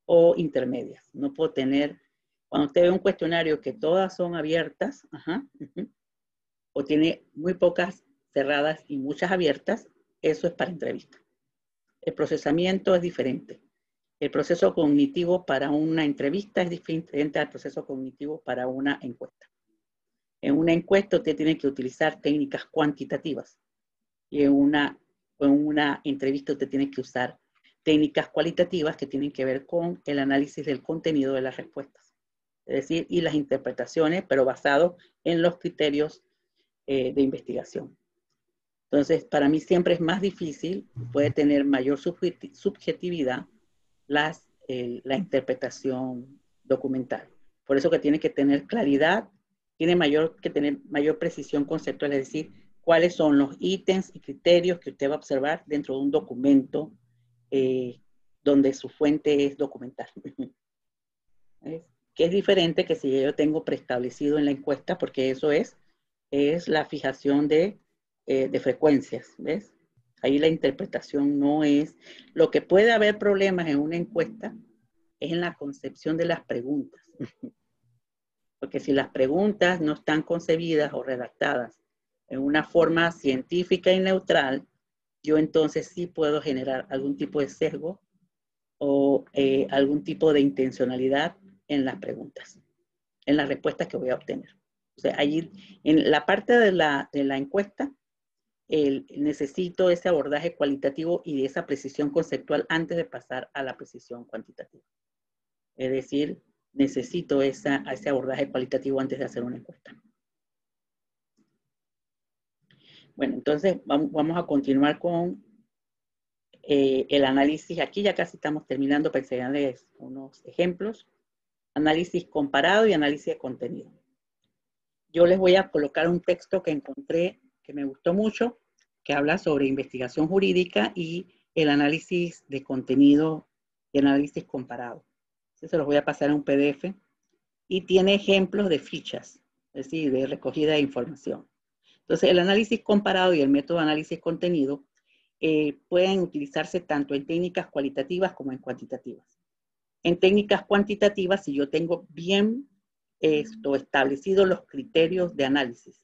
o intermedias. No puedo tener, cuando usted ve un cuestionario que todas son abiertas, o tiene muy pocas cerradas y muchas abiertas, eso es para entrevista. El procesamiento es diferente. El proceso cognitivo para una entrevista es diferente al proceso cognitivo para una encuesta. En una encuesta usted tiene que utilizar técnicas cuantitativas y en una entrevista usted tiene que usar técnicas cualitativas que tienen que ver con el análisis del contenido de las respuestas. Es decir, y las interpretaciones, pero basado en los criterios de investigación. Entonces, para mí siempre es más difícil, puede tener mayor subjetividad las la interpretación documental. Por eso que tiene que tener claridad, tiene que tener mayor precisión conceptual, es decir, cuáles son los ítems y criterios que usted va a observar dentro de un documento donde su fuente es documental. Que es diferente que si yo tengo preestablecido en la encuesta, porque eso es la fijación de frecuencias, ¿ves? Ahí la interpretación no es. Lo que puede haber problemas en una encuesta es en la concepción de las preguntas. Porque si las preguntas no están concebidas o redactadas en una forma científica y neutral, yo entonces sí puedo generar algún tipo de sesgo o algún tipo de intencionalidad en las preguntas, en las respuestas que voy a obtener. O sea, allí en la parte de la encuesta, necesito ese abordaje cualitativo y de esa precisión conceptual antes de pasar a la precisión cuantitativa. Es decir, necesito ese abordaje cualitativo antes de hacer una encuesta. Bueno, entonces vamos a continuar con el análisis. Aquí ya casi estamos terminando para enseñarles unos ejemplos. Análisis comparado y análisis de contenido. Yo les voy a colocar un texto que encontré que me gustó mucho, que habla sobre investigación jurídica y el análisis de contenido y análisis comparado. Entonces se los voy a pasar en un PDF y tiene ejemplos de fichas, es decir, de recogida de información. Entonces el análisis comparado y el método de análisis de contenido pueden utilizarse tanto en técnicas cualitativas como en cuantitativas. En técnicas cuantitativas, si yo tengo bien establecidos los criterios de análisis,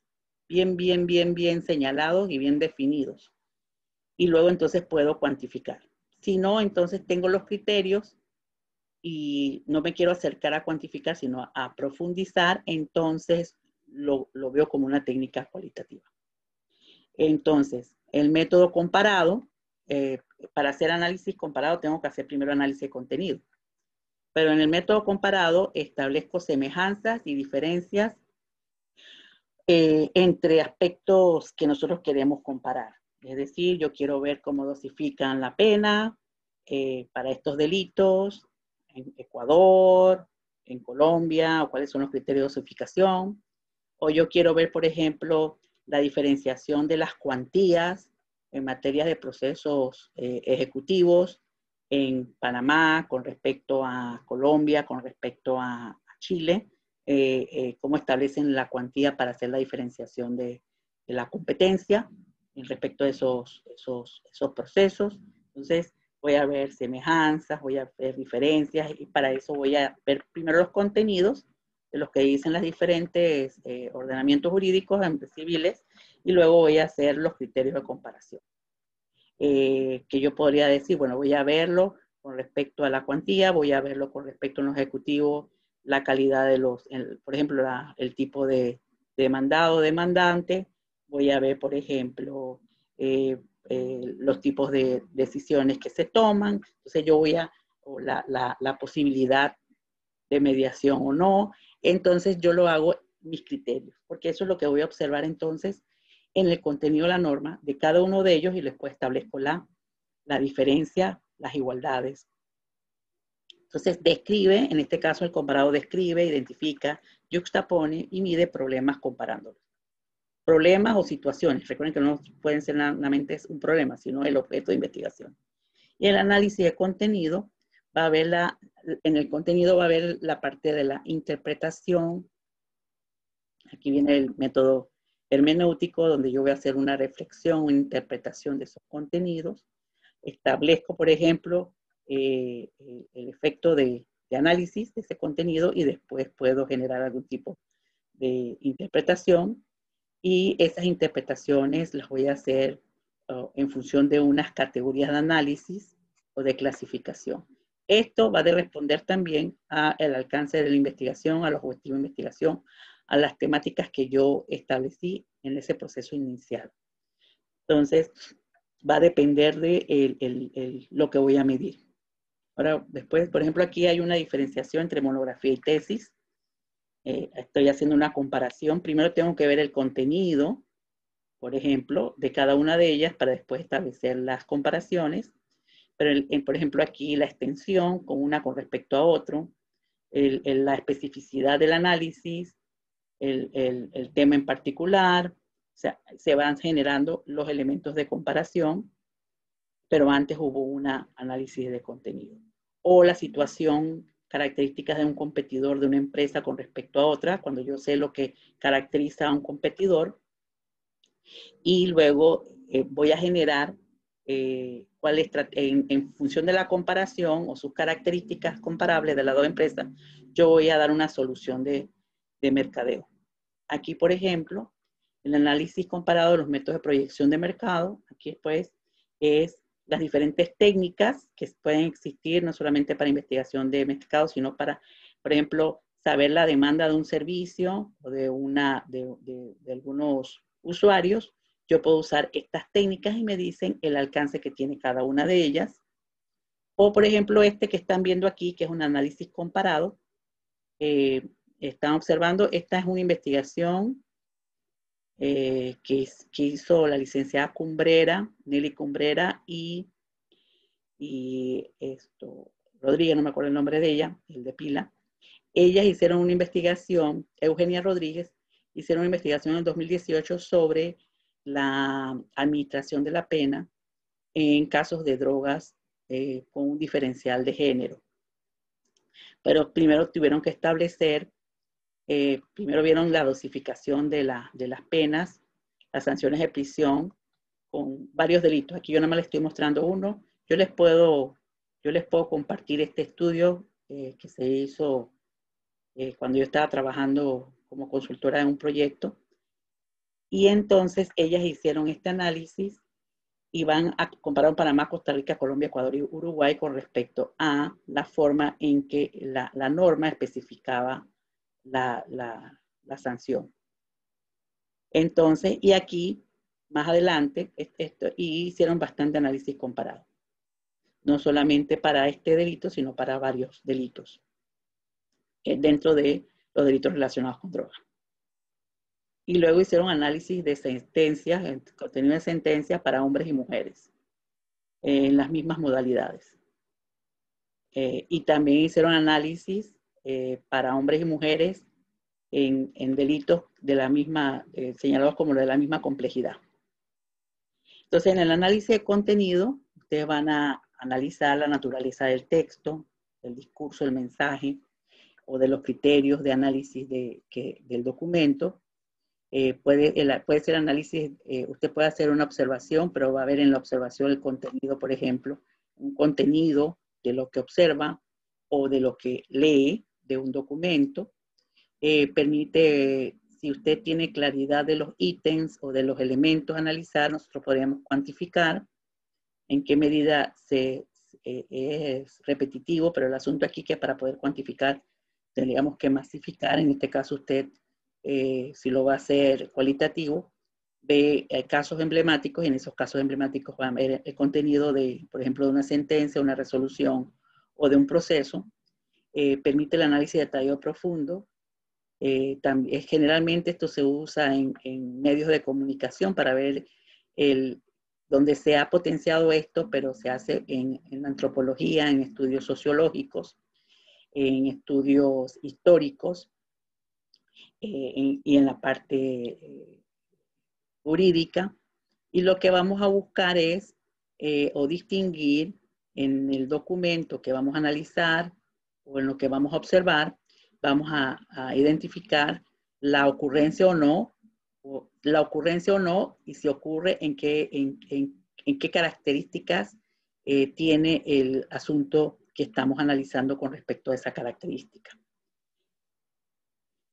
bien señalados y bien definidos, y luego entonces puedo cuantificar. Si no, entonces tengo los criterios y no me quiero acercar a cuantificar, sino a profundizar, entonces lo veo como una técnica cualitativa. Entonces, el método comparado, para hacer análisis comparado tengo que hacer primero análisis de contenido. Pero en el método comparado establezco semejanzas y diferencias entre aspectos que nosotros queremos comparar. Es decir, yo quiero ver cómo dosifican la pena para estos delitos en Ecuador, en Colombia, o cuáles son los criterios de dosificación. O yo quiero ver, por ejemplo, la diferenciación de las cuantías en materia de procesos ejecutivos en Panamá con respecto a Colombia, con respecto a Chile, cómo establecen la cuantía para hacer la diferenciación de la competencia en respecto a esos procesos. Entonces, voy a ver semejanzas, voy a ver diferencias, y para eso voy a ver primero los contenidos de los que dicen los diferentes ordenamientos jurídicos civiles, y luego voy a hacer los criterios de comparación. Que yo podría decir, bueno, voy a verlo con respecto a la cuantía, voy a verlo con respecto a los ejecutivos, la calidad de por ejemplo, el tipo de demandado o demandante, voy a ver, por ejemplo, los tipos de decisiones que se toman, entonces yo voy a, la posibilidad de mediación o no, entonces yo lo hago mis criterios, porque eso es lo que voy a observar entonces en el contenido de la norma de cada uno de ellos y después establezco la diferencia, las igualdades. Entonces describe, en este caso el comparado describe, identifica, yuxtapone y mide problemas comparándolos. Problemas o situaciones, recuerden que no pueden ser solamente un problema, sino el objeto de investigación. Y el análisis de contenido va a ver en el contenido va a haber la parte de la interpretación. Aquí viene el método hermenéutico, donde yo voy a hacer una reflexión, una interpretación de esos contenidos. Establezco, por ejemplo, el efecto de análisis de ese contenido y después puedo generar algún tipo de interpretación. Y esas interpretaciones las voy a hacer en función de unas categorías de análisis o de clasificación. Esto va a responder también al alcance de la investigación, a los objetivos de investigación, a las temáticas que yo establecí en ese proceso inicial. Entonces, va a depender de lo que voy a medir. Ahora, después, por ejemplo, aquí hay una diferenciación entre monografía y tesis. Estoy haciendo una comparación. Primero tengo que ver el contenido, por ejemplo, de cada una de ellas para después establecer las comparaciones. pero por ejemplo aquí la extensión con una con respecto a otro, la especificidad del análisis, el tema en particular, o sea, se van generando los elementos de comparación, pero antes hubo un análisis de contenido. O la situación, características de un competidor de una empresa con respecto a otra, cuando yo sé lo que caracteriza a un competidor, y luego voy a generar en función de la comparación o sus características comparables de las dos empresas, yo voy a dar una solución de mercadeo. Aquí, por ejemplo, el análisis comparado de los métodos de proyección de mercado, aquí pues es las diferentes técnicas que pueden existir, no solamente para investigación de mercado, sino para, por ejemplo, saber la demanda de un servicio o de algunos usuarios. Yo puedo usar estas técnicas y me dicen el alcance que tiene cada una de ellas. O, por ejemplo, este que están viendo aquí, que es un análisis comparado. Están observando, esta es una investigación que hizo la licenciada Cumbrera, Nelly Cumbrera y Rodríguez, no me acuerdo el nombre de ella, el de pila. Ellas hicieron una investigación, Eugenia Rodríguez, hicieron una investigación en 2018 sobre la administración de la pena en casos de drogas con un diferencial de género. Pero primero tuvieron que establecer, primero vieron la dosificación de las penas, las sanciones de prisión con varios delitos. Aquí yo nada más les estoy mostrando uno. Yo les puedo compartir este estudio que se hizo cuando yo estaba trabajando como consultora en un proyecto. Y entonces ellas hicieron este análisis y compararon Panamá, Costa Rica, Colombia, Ecuador y Uruguay con respecto a la forma en que la norma especificaba la sanción. Entonces, y aquí, más adelante, y hicieron bastante análisis comparado. No solamente para este delito, sino para varios delitos dentro de los delitos relacionados con droga. Y luego hicieron análisis de sentencias, contenido de sentencias para hombres y mujeres, en las mismas modalidades. Y también hicieron análisis para hombres y mujeres en delitos de la misma, señalados como de la misma complejidad. Entonces, en el análisis de contenido, ustedes van a analizar la naturaleza del texto, el discurso, el mensaje, o de los criterios de análisis del documento. Puede ser análisis, usted puede hacer una observación, pero va a ver en la observación el contenido, por ejemplo, un contenido de lo que observa o de lo que lee de un documento. Permite, si usted tiene claridad de los ítems o de los elementos a analizar, nosotros podríamos cuantificar en qué medida es repetitivo, pero el asunto aquí que para poder cuantificar tendríamos que masificar. En este caso usted, si lo va a hacer cualitativo, ve casos emblemáticos y en esos casos emblemáticos va a ver el contenido de, por ejemplo, de una sentencia, una resolución o de un proceso. Permite el análisis detallado profundo. Generalmente esto se usa en medios de comunicación para ver donde se ha potenciado esto, pero se hace en antropología, en estudios sociológicos, en estudios históricos y en la parte jurídica. Y lo que vamos a buscar es o distinguir en el documento que vamos a analizar o en lo que vamos a observar, vamos a identificar la ocurrencia o no, y si ocurre en qué características tiene el asunto que estamos analizando con respecto a esa característica.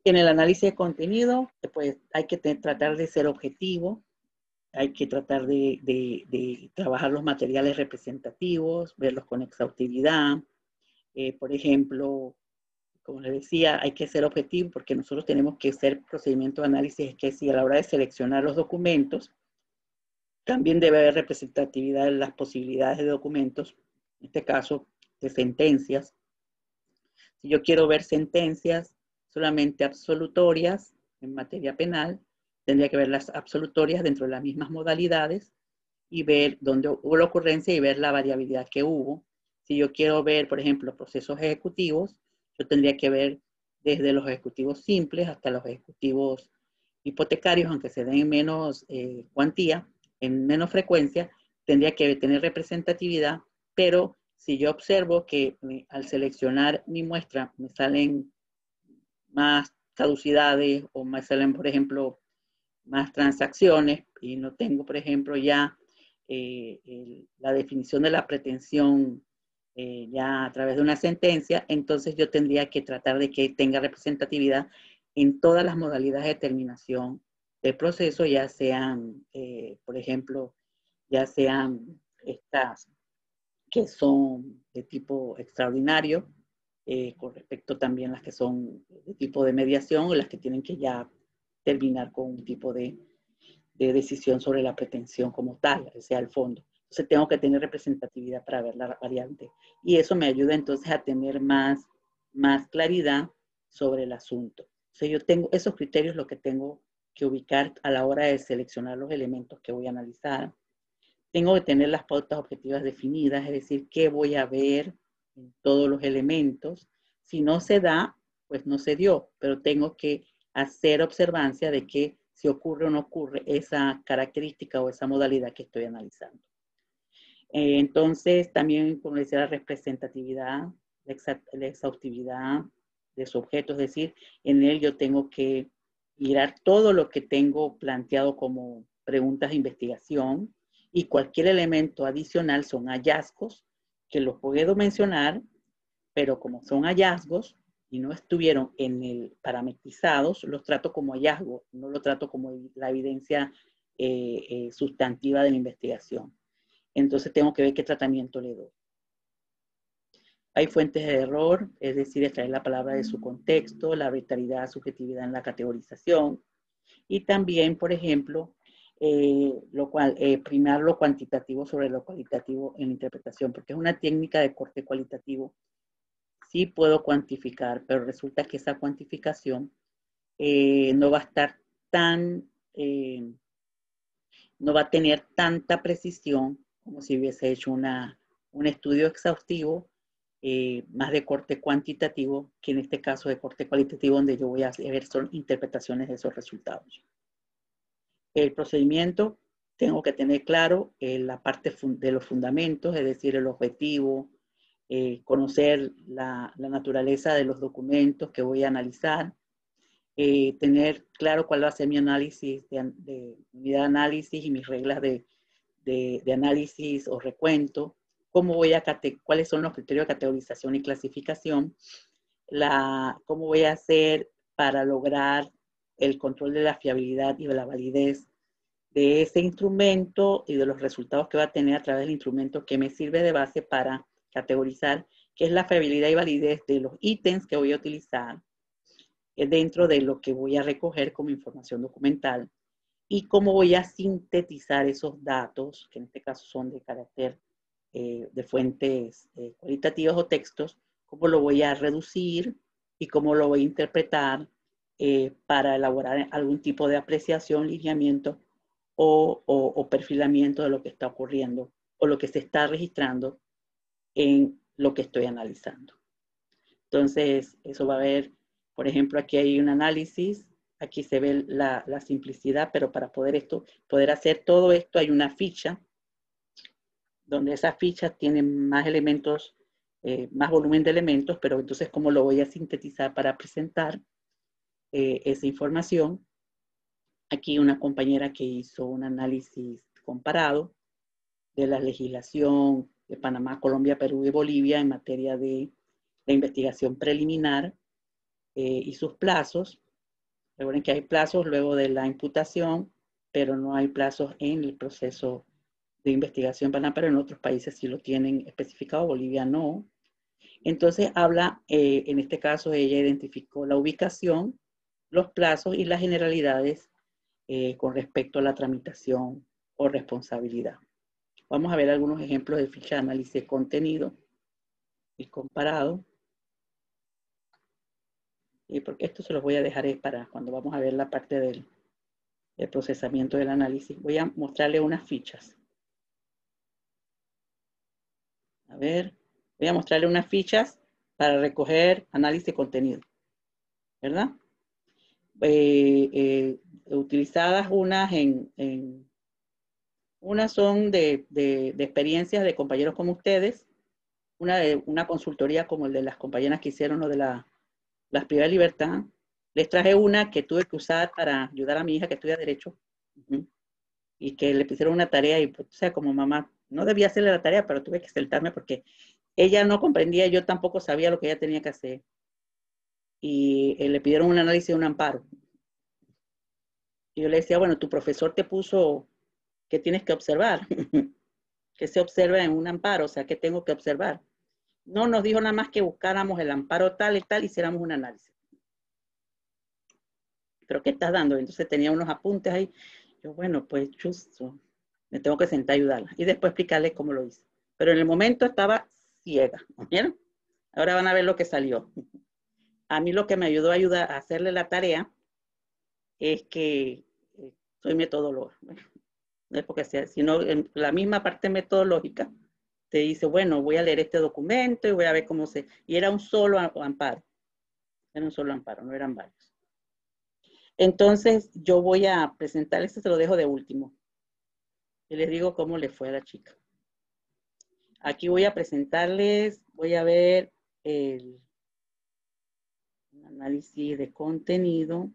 En el análisis de contenido, pues hay que tratar de ser objetivo, hay que tratar de trabajar los materiales representativos, verlos con exhaustividad. Por ejemplo, como les decía, hay que ser objetivo porque nosotros tenemos que hacer procedimientos de análisis, que si a la hora de seleccionar los documentos, también debe haber representatividad de las posibilidades de documentos, en este caso de sentencias. Si yo quiero ver sentencias solamente absolutorias en materia penal, tendría que ver las absolutorias dentro de las mismas modalidades y ver dónde hubo la ocurrencia y ver la variabilidad que hubo. Si yo quiero ver, por ejemplo, procesos ejecutivos, yo tendría que ver desde los ejecutivos simples hasta los ejecutivos hipotecarios, aunque se den en menos cuantía, en menos frecuencia, tendría que tener representatividad, pero si yo observo que al seleccionar mi muestra me salen más caducidades o me salen, por ejemplo, más transacciones y no tengo, por ejemplo, ya la definición de la pretensión ya a través de una sentencia, entonces yo tendría que tratar de que tenga representatividad en todas las modalidades de terminación del proceso, ya sean, por ejemplo, ya sean estas que son de tipo extraordinario, con respecto también a las que son de tipo de mediación o las que tienen que ya terminar con un tipo de decisión sobre la pretensión como tal, o sea, el fondo. Entonces tengo que tener representatividad para ver la variante. Y eso me ayuda entonces a tener más claridad sobre el asunto. O sea, yo tengo esos criterios, lo que tengo que ubicar a la hora de seleccionar los elementos que voy a analizar. Tengo que tener las pautas objetivas definidas, es decir, qué voy a ver en todos los elementos. Si no se da, pues no se dio, pero tengo que hacer observancia de que si ocurre o no ocurre esa característica o esa modalidad que estoy analizando. Entonces, también, como decía, la representatividad, la exhaustividad de su objeto, es decir, en él yo tengo que mirar todo lo que tengo planteado como preguntas de investigación y cualquier elemento adicional son hallazgos que los puedo mencionar, pero como son hallazgos y no estuvieron en el parametrizados, los trato como hallazgo, no lo trato como la evidencia sustantiva de la investigación. Entonces tengo que ver qué tratamiento le doy. Hay fuentes de error, es decir, extraer la palabra de su contexto, la arbitrariedad, subjetividad en la categorización. Y también, por ejemplo, primar lo cuantitativo sobre lo cualitativo en la interpretación, porque es una técnica de corte cualitativo. Sí puedo cuantificar, pero resulta que esa cuantificación no va a estar tan, no va a tener tanta precisión como si hubiese hecho un estudio exhaustivo, más de corte cuantitativo, que en este caso de corte cualitativo, donde yo voy a ver son interpretaciones de esos resultados. El procedimiento, tengo que tener claro la parte de los fundamentos, es decir, el objetivo, conocer la naturaleza de los documentos que voy a analizar, tener claro cuál va a ser mi análisis de unidad de análisis y mis reglas de análisis o recuento, cuáles son los criterios de categorización y clasificación, cómo voy a hacer para lograr el control de la fiabilidad y de la validez de ese instrumento y de los resultados que va a tener a través del instrumento que me sirve de base para categorizar, qué es la fiabilidad y validez de los ítems que voy a utilizar dentro de lo que voy a recoger como información documental y cómo voy a sintetizar esos datos, que en este caso son de carácter de fuentes cualitativas o textos, cómo lo voy a reducir y cómo lo voy a interpretar para elaborar algún tipo de apreciación, lineamiento o perfilamiento de lo que está ocurriendo o lo que se está registrando en lo que estoy analizando. Entonces, eso va a haber, por ejemplo, aquí hay un análisis, aquí se ve la simplicidad, pero para poder hacer todo esto hay una ficha, donde esa ficha tiene más elementos, más volumen de elementos, pero entonces, ¿cómo lo voy a sintetizar para presentar esa información? Aquí una compañera que hizo un análisis comparado de la legislación de Panamá, Colombia, Perú y Bolivia en materia de investigación preliminar y sus plazos. Recuerden que hay plazos luego de la imputación, pero no hay plazos en el proceso de investigación penal, pero en otros países sí lo tienen especificado, Bolivia no. Entonces habla, en este caso ella identificó la ubicación, los plazos y las generalidades con respecto a la tramitación o responsabilidad. Vamos a ver algunos ejemplos de ficha de análisis de contenido y comparado. Porque esto se los voy a dejar para cuando vamos a ver la parte del procesamiento del análisis. Voy a mostrarle unas fichas. A ver, voy a mostrarle unas fichas para recoger análisis de contenido, ¿verdad? Utilizadas unas unas son de experiencias de compañeros como ustedes, una de una consultoría como el de las compañeras que hicieron lo de las privadas de libertad. Les traje una que tuve que usar para ayudar a mi hija que estudia Derecho. Y que le pusieron una tarea y, pues, o sea, como mamá, no debía hacerle la tarea, pero tuve que sentarme porque ella no comprendía, yo tampoco sabía lo que ella tenía que hacer. Y le pidieron un análisis de un amparo. Y yo le decía, bueno, tu profesor te puso que tienes que observar, que se observa en un amparo, o sea, que tengo que observar. No nos dijo nada más que buscáramos el amparo tal y tal, hiciéramos un análisis. ¿Pero qué estás dando? Entonces tenía unos apuntes ahí. Yo, bueno, pues justo, me tengo que sentar a ayudarla. Y después explicarle cómo lo hice. Pero en el momento estaba ciega, ¿vieron? Ahora van a ver lo que salió. A mí lo que me ayudó a hacerle la tarea es que soy metodóloga. Bueno, no es porque sea, sino en la misma parte metodológica te dice, bueno, voy a leer este documento y voy a ver cómo se... Y era un solo amparo. Era un solo amparo, no eran varios. Entonces, yo voy a presentar, este se lo dejo de último. Y les digo cómo le fue a la chica. Aquí voy a presentarles, voy a ver el análisis de contenido.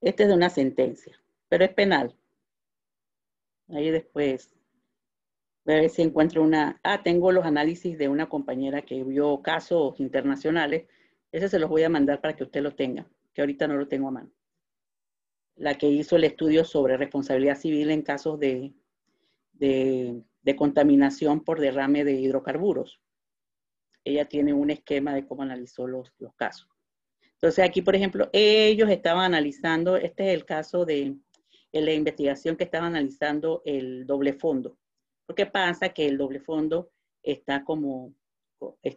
Este es de una sentencia, pero es penal. Ahí después, voy a ver si encuentro una... tengo los análisis de una compañera que vio casos internacionales. Ese se los voy a mandar para que usted lo tenga, que ahorita no lo tengo a mano. La que hizo el estudio sobre responsabilidad civil en casos de contaminación por derrame de hidrocarburos. Ella tiene un esquema de cómo analizó los casos. Entonces aquí, por ejemplo, ellos estaban analizando, este es el caso de la investigación que estaba analizando el doble fondo. Porque pasa que el doble fondo está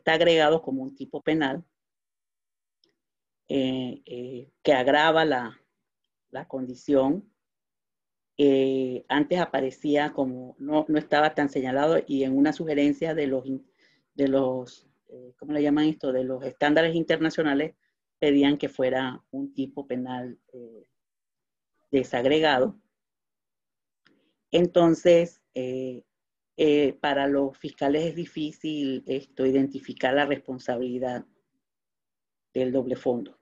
agregado como un tipo penal que agrava la condición. Antes aparecía como, no estaba tan señalado y en una sugerencia de los ¿cómo le llaman esto? De los estándares internacionales pedían que fuera un tipo penal desagregado. Entonces, para los fiscales es difícil identificar la responsabilidad del doble fondo.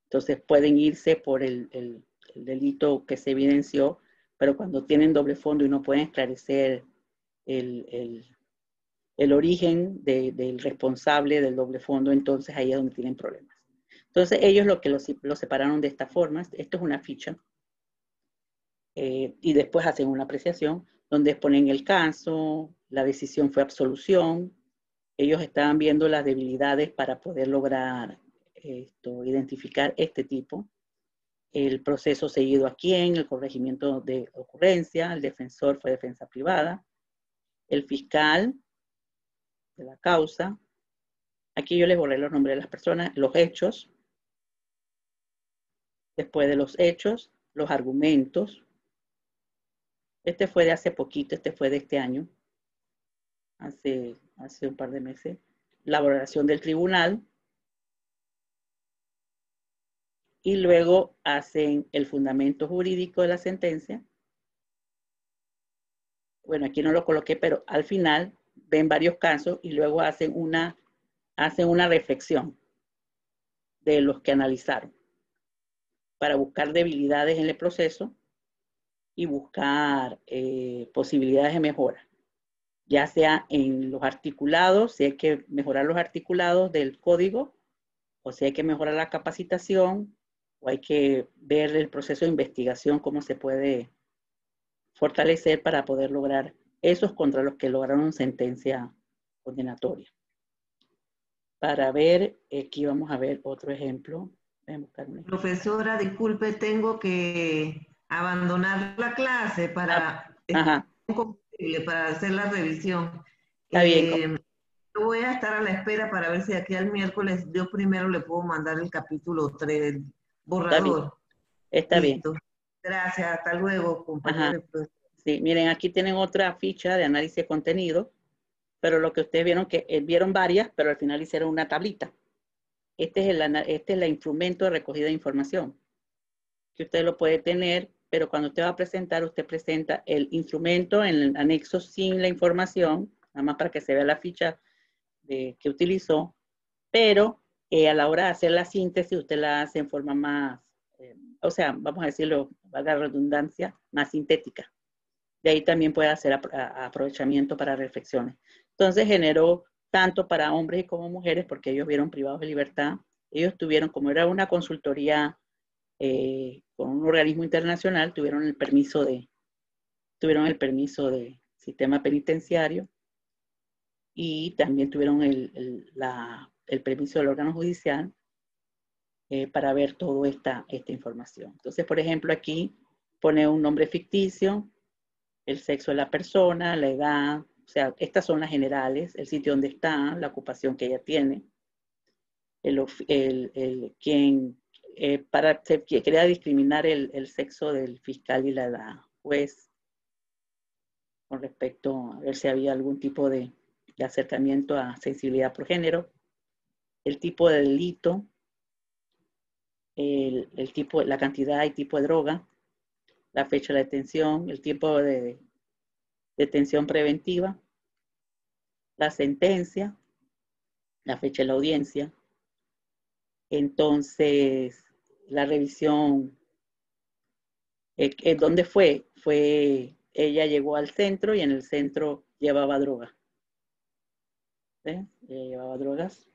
Entonces pueden irse por el delito que se evidenció, pero cuando tienen doble fondo y no pueden esclarecer el origen del responsable del doble fondo, entonces ahí es donde tienen problemas. Entonces ellos lo separaron de esta forma. Esto es una ficha. Y después hacen una apreciación donde exponen el caso, la decisión fue absolución. Ellos estaban viendo las debilidades para poder lograr identificar este tipo. El proceso seguido a quién, el corregimiento de ocurrencia, el defensor fue defensa privada, el fiscal de la causa. Aquí yo les borré los nombres de las personas, los hechos, después de los hechos, los argumentos. Este fue de hace poquito, este fue de este año, hace un par de meses. La valoración del tribunal. Y luego hacen el fundamento jurídico de la sentencia. Bueno, aquí no lo coloqué, pero al final ven varios casos y luego hacen una reflexión de los que analizaron para buscar debilidades en el proceso y buscar posibilidades de mejora, ya sea en los articulados, si hay que mejorar los articulados del código, o si hay que mejorar la capacitación, o hay que ver el proceso de investigación, cómo se puede fortalecer para poder lograr esos contra los que lograron sentencia condenatoria. Para ver, aquí vamos a ver otro ejemplo. Voy a buscar un ejemplo. Profesora, disculpe, tengo que abandonar la clase para hacer la revisión. Está bien. Yo voy a estar a la espera para ver si aquí al miércoles yo primero le puedo mandar el capítulo 3, el borrador. Está bien. Listo. Gracias, hasta luego, compañero. Sí, miren, aquí tienen otra ficha de análisis de contenido, pero lo que ustedes vieron, que vieron varias, pero al final hicieron una tablita. Este es el instrumento de recogida de información, que usted lo puede tener, pero cuando usted va a presentar, usted presenta el instrumento en el anexo sin la información, nada más para que se vea la ficha que utilizó, pero a la hora de hacer la síntesis, usted la hace en forma más, o sea, vamos a decirlo, valga la redundancia, más sintética. De ahí también puede hacer aprovechamiento para reflexiones. Entonces generó tanto para hombres como mujeres, porque ellos vieron privados de libertad. Ellos tuvieron, como era una consultoría con un organismo internacional, tuvieron el permiso de sistema penitenciario y también tuvieron el permiso del órgano judicial para ver toda esta información. Entonces, por ejemplo, aquí pone un nombre ficticio, el sexo de la persona, la edad, o sea, estas son las generales, el sitio donde está, la ocupación que ella tiene, quien, se quería discriminar el sexo del fiscal y la juez con respecto a ver si había algún tipo de acercamiento a sensibilidad por género, el tipo de delito, el tipo, la cantidad y tipo de droga, la fecha de detención, el tipo de detención preventiva, la sentencia, la fecha de la audiencia. Entonces, la revisión, ¿dónde fue? Ella llegó al centro y en el centro llevaba droga. ¿Ella llevaba drogas?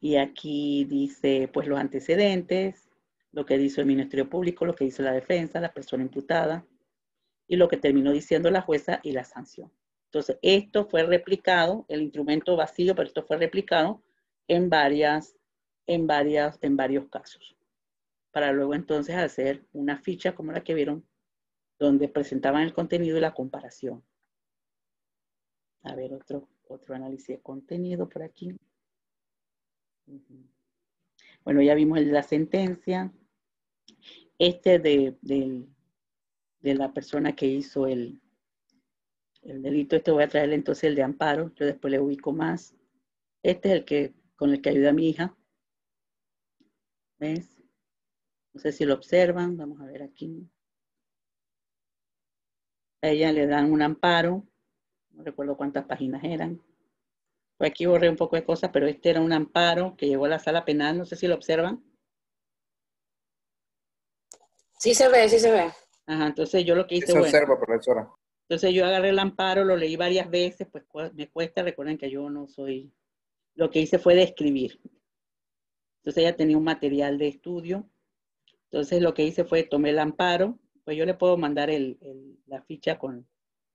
Y aquí dice, pues, los antecedentes, lo que dice el Ministerio Público, lo que dice la defensa, la persona imputada, y lo que terminó diciendo la jueza y la sanción. Entonces, esto fue replicado, el instrumento vacío, pero esto fue replicado en varios casos, para luego entonces hacer una ficha como la que vieron, donde presentaban el contenido y la comparación. A ver, otro análisis de contenido por aquí. Bueno, ya vimos el de la sentencia. Este de la persona que hizo el delito, este voy a traerle entonces el de amparo, yo después le ubico más. Este es con el que ayuda a mi hija. ¿Ves? No sé si lo observan, vamos a ver aquí. A ella le dan un amparo, no recuerdo cuántas páginas eran. Por aquí borré un poco de cosas, pero este era un amparo que llegó a la sala penal, no sé si lo observan. Sí se ve, sí se ve. Ajá, entonces yo lo que hice, se observa, profesora. Entonces yo agarré el amparo, lo leí varias veces, pues me cuesta, recuerden que yo no soy, lo que hice fue describir. Entonces ella tenía un material de estudio, entonces lo que hice fue tomé el amparo, pues yo le puedo mandar la ficha con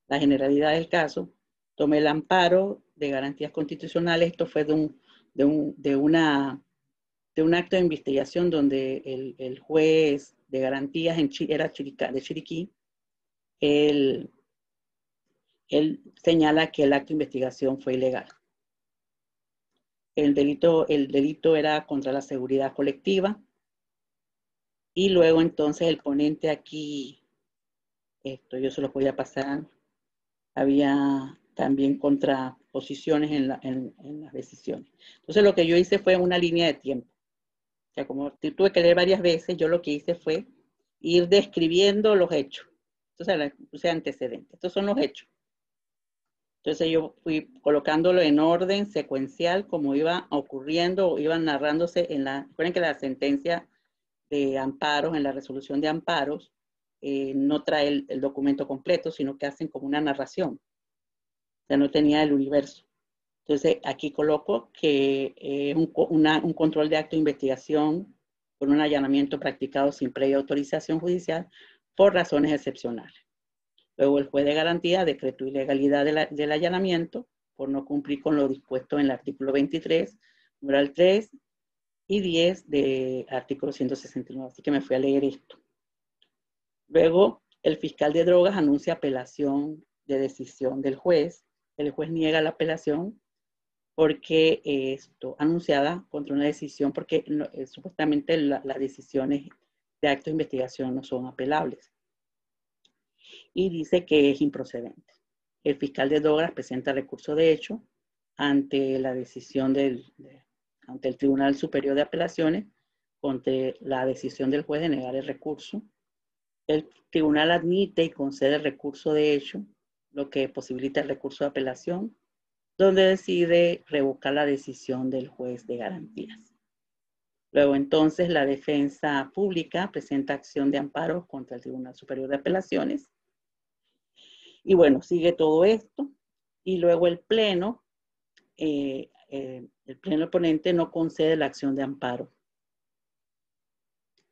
la generalidad del caso, tomé el amparo de garantías constitucionales, esto fue de un acto de investigación donde el juez de garantías era de Chiriquí, él señala que el acto de investigación fue ilegal. El delito era contra la seguridad colectiva. Y luego entonces el ponente aquí, esto yo se los voy a pasar, había también contraposiciones en las decisiones. Entonces lo que yo hice fue una línea de tiempo. O sea, como tuve que leer varias veces, yo lo que hice fue ir describiendo los hechos. Entonces le puse antecedentes. Estos son los hechos. Entonces yo fui colocándolo en orden secuencial, como iba ocurriendo o iban narrándose recuerden que la sentencia de amparos, en la resolución de amparos, no trae el documento completo, sino que hacen como una narración. O sea, no tenía el universo. Entonces aquí coloco que es un control de acto de investigación por un allanamiento practicado sin previa autorización judicial por razones excepcionales. Luego el juez de garantía decretó ilegalidad del allanamiento por no cumplir con lo dispuesto en el artículo 23, numeral 3 y 10 de artículo 169. Así que me fui a leer esto. Luego el fiscal de drogas anuncia apelación de decisión del juez. El juez niega la apelación porque anunciada contra una decisión, porque supuestamente las decisiones de acto de investigación no son apelables. y dice que es improcedente. El fiscal de Douglas presenta recurso de hecho ante la decisión ante el Tribunal Superior de Apelaciones, contra la decisión del juez de negar el recurso. El tribunal admite y concede el recurso de hecho, lo que posibilita el recurso de apelación, donde decide revocar la decisión del juez de garantías. Luego entonces la defensa pública presenta acción de amparo contra el Tribunal Superior de Apelaciones. Y bueno, sigue todo esto. Y luego el pleno ponente no concede la acción de amparo.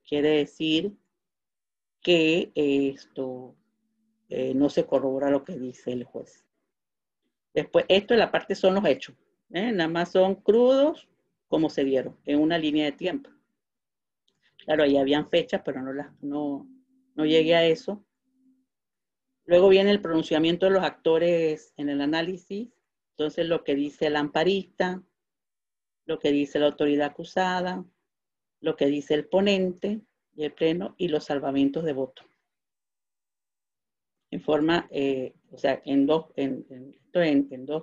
Quiere decir que no se corrobora lo que dice el juez. Después, esto en la parte son los hechos. Nada más son crudos como se dieron, en una línea de tiempo. Claro, ahí habían fechas, pero no llegué a eso. Luego viene el pronunciamiento de los actores en el análisis. Entonces, lo que dice el amparista, lo que dice la autoridad acusada, lo que dice el ponente y el pleno, y los salvamentos de voto. En forma, o sea, en dos,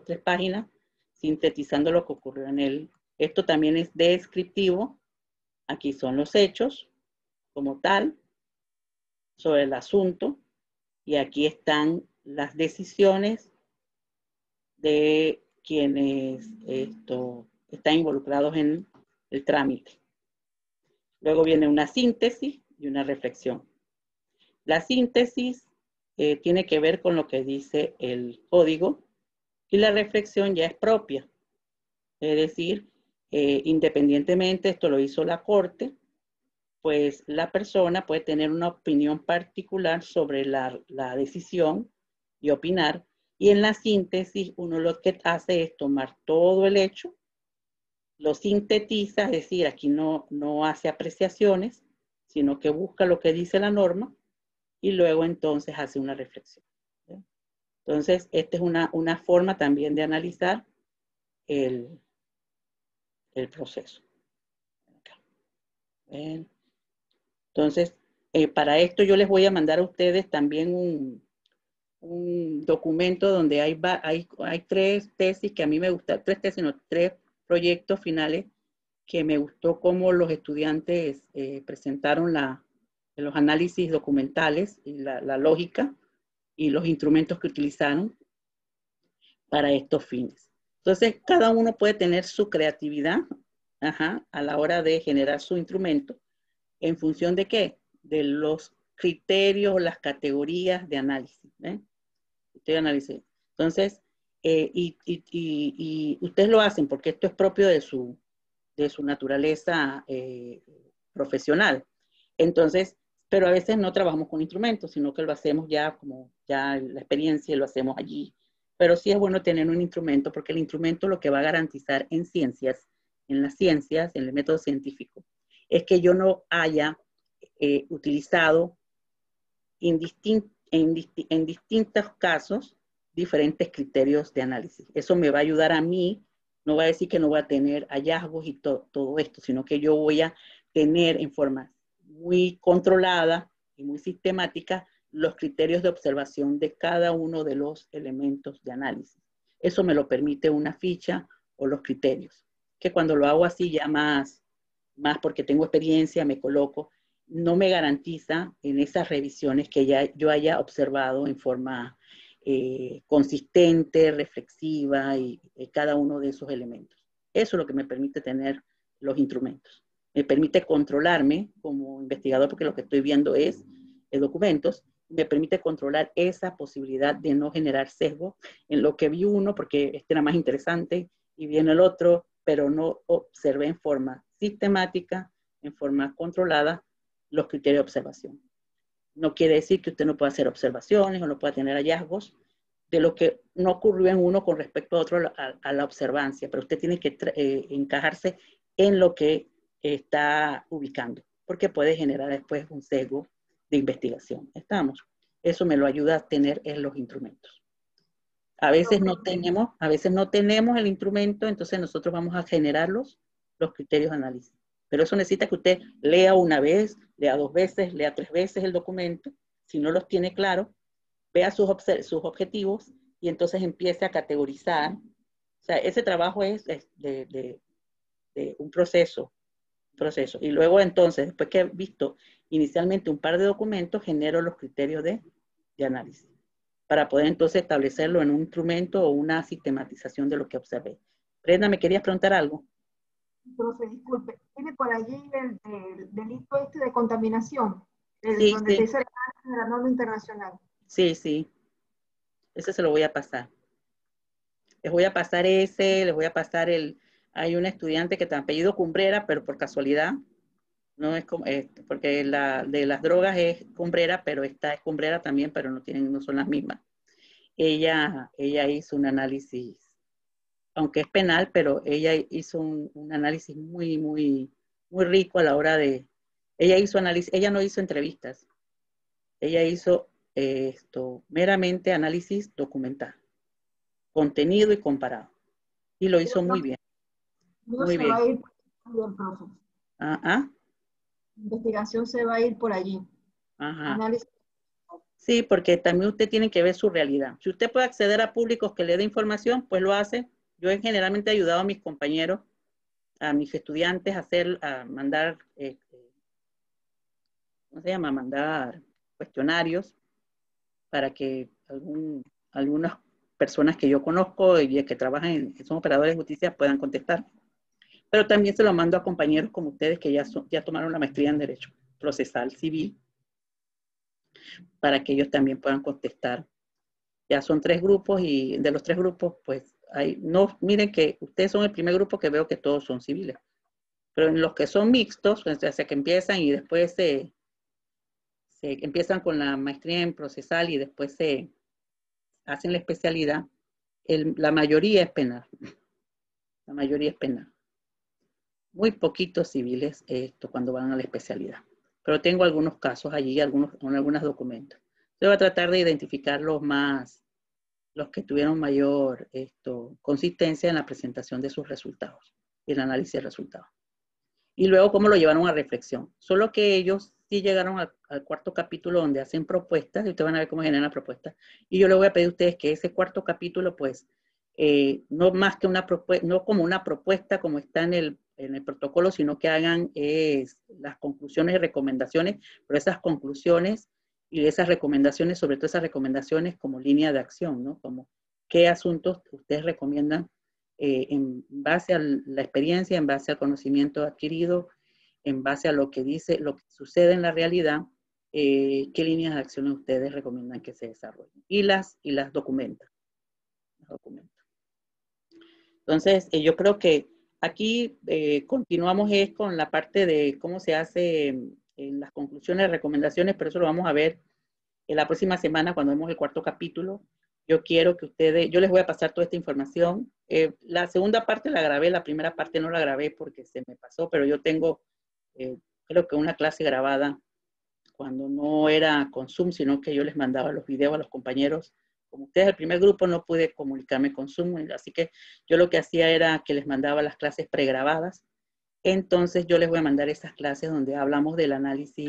tres páginas, sintetizando lo que ocurrió en él. Esto también es descriptivo. Aquí son los hechos, como tal, sobre el asunto, y aquí están las decisiones de quienes están involucrados en el trámite. Luego viene una síntesis y una reflexión. La síntesis tiene que ver con lo que dice el código y la reflexión ya es propia. Es decir, independientemente, esto lo hizo la Corte, pues la persona puede tener una opinión particular sobre la decisión y opinar. Y en la síntesis, uno lo que hace es tomar todo el hecho, lo sintetiza, es decir, aquí no hace apreciaciones, sino que busca lo que dice la norma y luego entonces hace una reflexión. ¿Sí? Entonces, esta es una forma también de analizar el proceso. Bien. Entonces, para esto yo les voy a mandar a ustedes también un documento donde hay tres tesis que a mí me gustan, tres proyectos finales que me gustó cómo los estudiantes presentaron los análisis documentales y la lógica y los instrumentos que utilizaron para estos fines. Entonces, cada uno puede tener su creatividad a la hora de generar su instrumento. ¿En función de qué? De los criterios, las categorías de análisis. Entonces, y ustedes lo hacen porque esto es propio de su naturaleza profesional. Entonces, pero a veces no trabajamos con instrumentos, sino que lo hacemos ya como ya la experiencia lo hacemos allí. Pero sí es bueno tener un instrumento porque el instrumento lo que va a garantizar en las ciencias, en el método científico, es que yo no haya utilizado en distintos casos diferentes criterios de análisis. Eso me va a ayudar a mí, no va a decir que no voy a tener hallazgos y todo esto, sino que yo voy a tener en forma muy controlada y muy sistemática los criterios de observación de cada uno de los elementos de análisis. Eso me lo permite una ficha o los criterios, que cuando lo hago así ya más porque tengo experiencia, me coloco, no me garantiza en esas revisiones que ya yo haya observado en forma consistente, reflexiva y cada uno de esos elementos. Eso es lo que me permite tener los instrumentos. Me permite controlarme como investigador porque lo que estoy viendo es documentos. Me permite controlar esa posibilidad de no generar sesgo en lo que vi uno porque este era más interesante y viene el otro, pero no observé en forma sistemática, en forma controlada, los criterios de observación. No quiere decir que usted no pueda hacer observaciones o no pueda tener hallazgos de lo que no ocurrió en uno con respecto a otro a la observancia, pero usted tiene que encajarse en lo que está ubicando, porque puede generar después un sesgo de investigación. ¿Estamos? Eso me lo ayuda a tener en los instrumentos. A veces no tenemos el instrumento, entonces nosotros vamos a generar los criterios de análisis. Pero eso necesita que usted lea una vez, lea 2 veces, lea 3 veces el documento. Si no los tiene claro, vea sus objetivos y entonces empiece a categorizar. O sea, ese trabajo es de un proceso. Y luego entonces, después que he visto inicialmente un par de documentos, genero los criterios de análisis para poder entonces establecerlo en un instrumento o una sistematización de lo que observé. Brenda, ¿me querías preguntar algo? Profe, disculpe, ¿tiene por allí el delito este de contaminación? Sí, Donde sí, dice la norma internacional. sí, sí. Ese se lo voy a pasar. Les voy a pasar ese, les voy a pasar hay un estudiante que está apellido Cumbrera, pero por casualidad, no es como, porque la de las drogas es Cumbrera, pero esta es Cumbrera también, pero no son las mismas. Ella hizo un análisis, aunque es penal, pero ella hizo un análisis muy, muy, muy rico a la hora ella hizo análisis, ella no hizo entrevistas, ella hizo meramente análisis documental, contenido y comparado. Y lo hizo muy bien, No muy se va bien. a ir bien, profe. Ajá, La investigación se va a ir por allí. ajá. Análisis. Sí, porque también usted tiene que ver su realidad. Si usted puede acceder a públicos que le dé información, pues lo hace. Yo he generalmente ayudado a mis compañeros, a mis estudiantes a mandar, ¿cómo se llama? Mandar cuestionarios para que algunas personas que yo conozco y que trabajan, que son operadores de justicia, puedan contestar. Pero también se lo mando a compañeros como ustedes que ya tomaron la maestría en Derecho Procesal Civil, para que ellos también puedan contestar. Ya son 3 grupos y de los 3 grupos, pues, miren que ustedes son el primer grupo que veo que todos son civiles. Pero en los que son mixtos, o sea, que empiezan y después se empiezan con la maestría en procesal y después se hacen la especialidad, la mayoría es penal. La mayoría es penal. Muy poquitos civiles cuando van a la especialidad. Pero tengo algunos casos allí, algunos documentos. Yo voy a tratar de identificar los que tuvieron mayor consistencia en la presentación de sus resultados y el análisis de resultados. Y luego cómo lo llevaron a reflexión. Solo que ellos sí llegaron al cuarto capítulo donde hacen propuestas, y ustedes van a ver cómo generan propuestas. Y yo les voy a pedir a ustedes que ese cuarto capítulo, pues, no más que una propuesta, no como una propuesta como está en el protocolo, sino que hagan las conclusiones y recomendaciones, pero esas conclusiones y esas recomendaciones, sobre todo esas recomendaciones como línea de acción, ¿no? Como qué asuntos ustedes recomiendan en base a la experiencia, en base al conocimiento adquirido, en base a lo que dice, lo que sucede en la realidad, qué líneas de acción ustedes recomiendan que se desarrollen. Y las documentan. Entonces, yo creo que aquí continuamos con la parte de cómo se hace en las conclusiones, recomendaciones, pero eso lo vamos a ver en la próxima semana cuando vemos el cuarto capítulo. Yo quiero que yo les voy a pasar toda esta información. La segunda parte la grabé, la primera parte no la grabé porque se me pasó, pero yo tengo, creo que una clase grabada cuando no era con Zoom, sino que yo les mandaba los videos a los compañeros. Como ustedes, el primer grupo, no pude comunicarme con Zoom, así que yo lo que hacía era que les mandaba las clases pregrabadas. Entonces yo les voy a mandar esas clases donde hablamos del análisis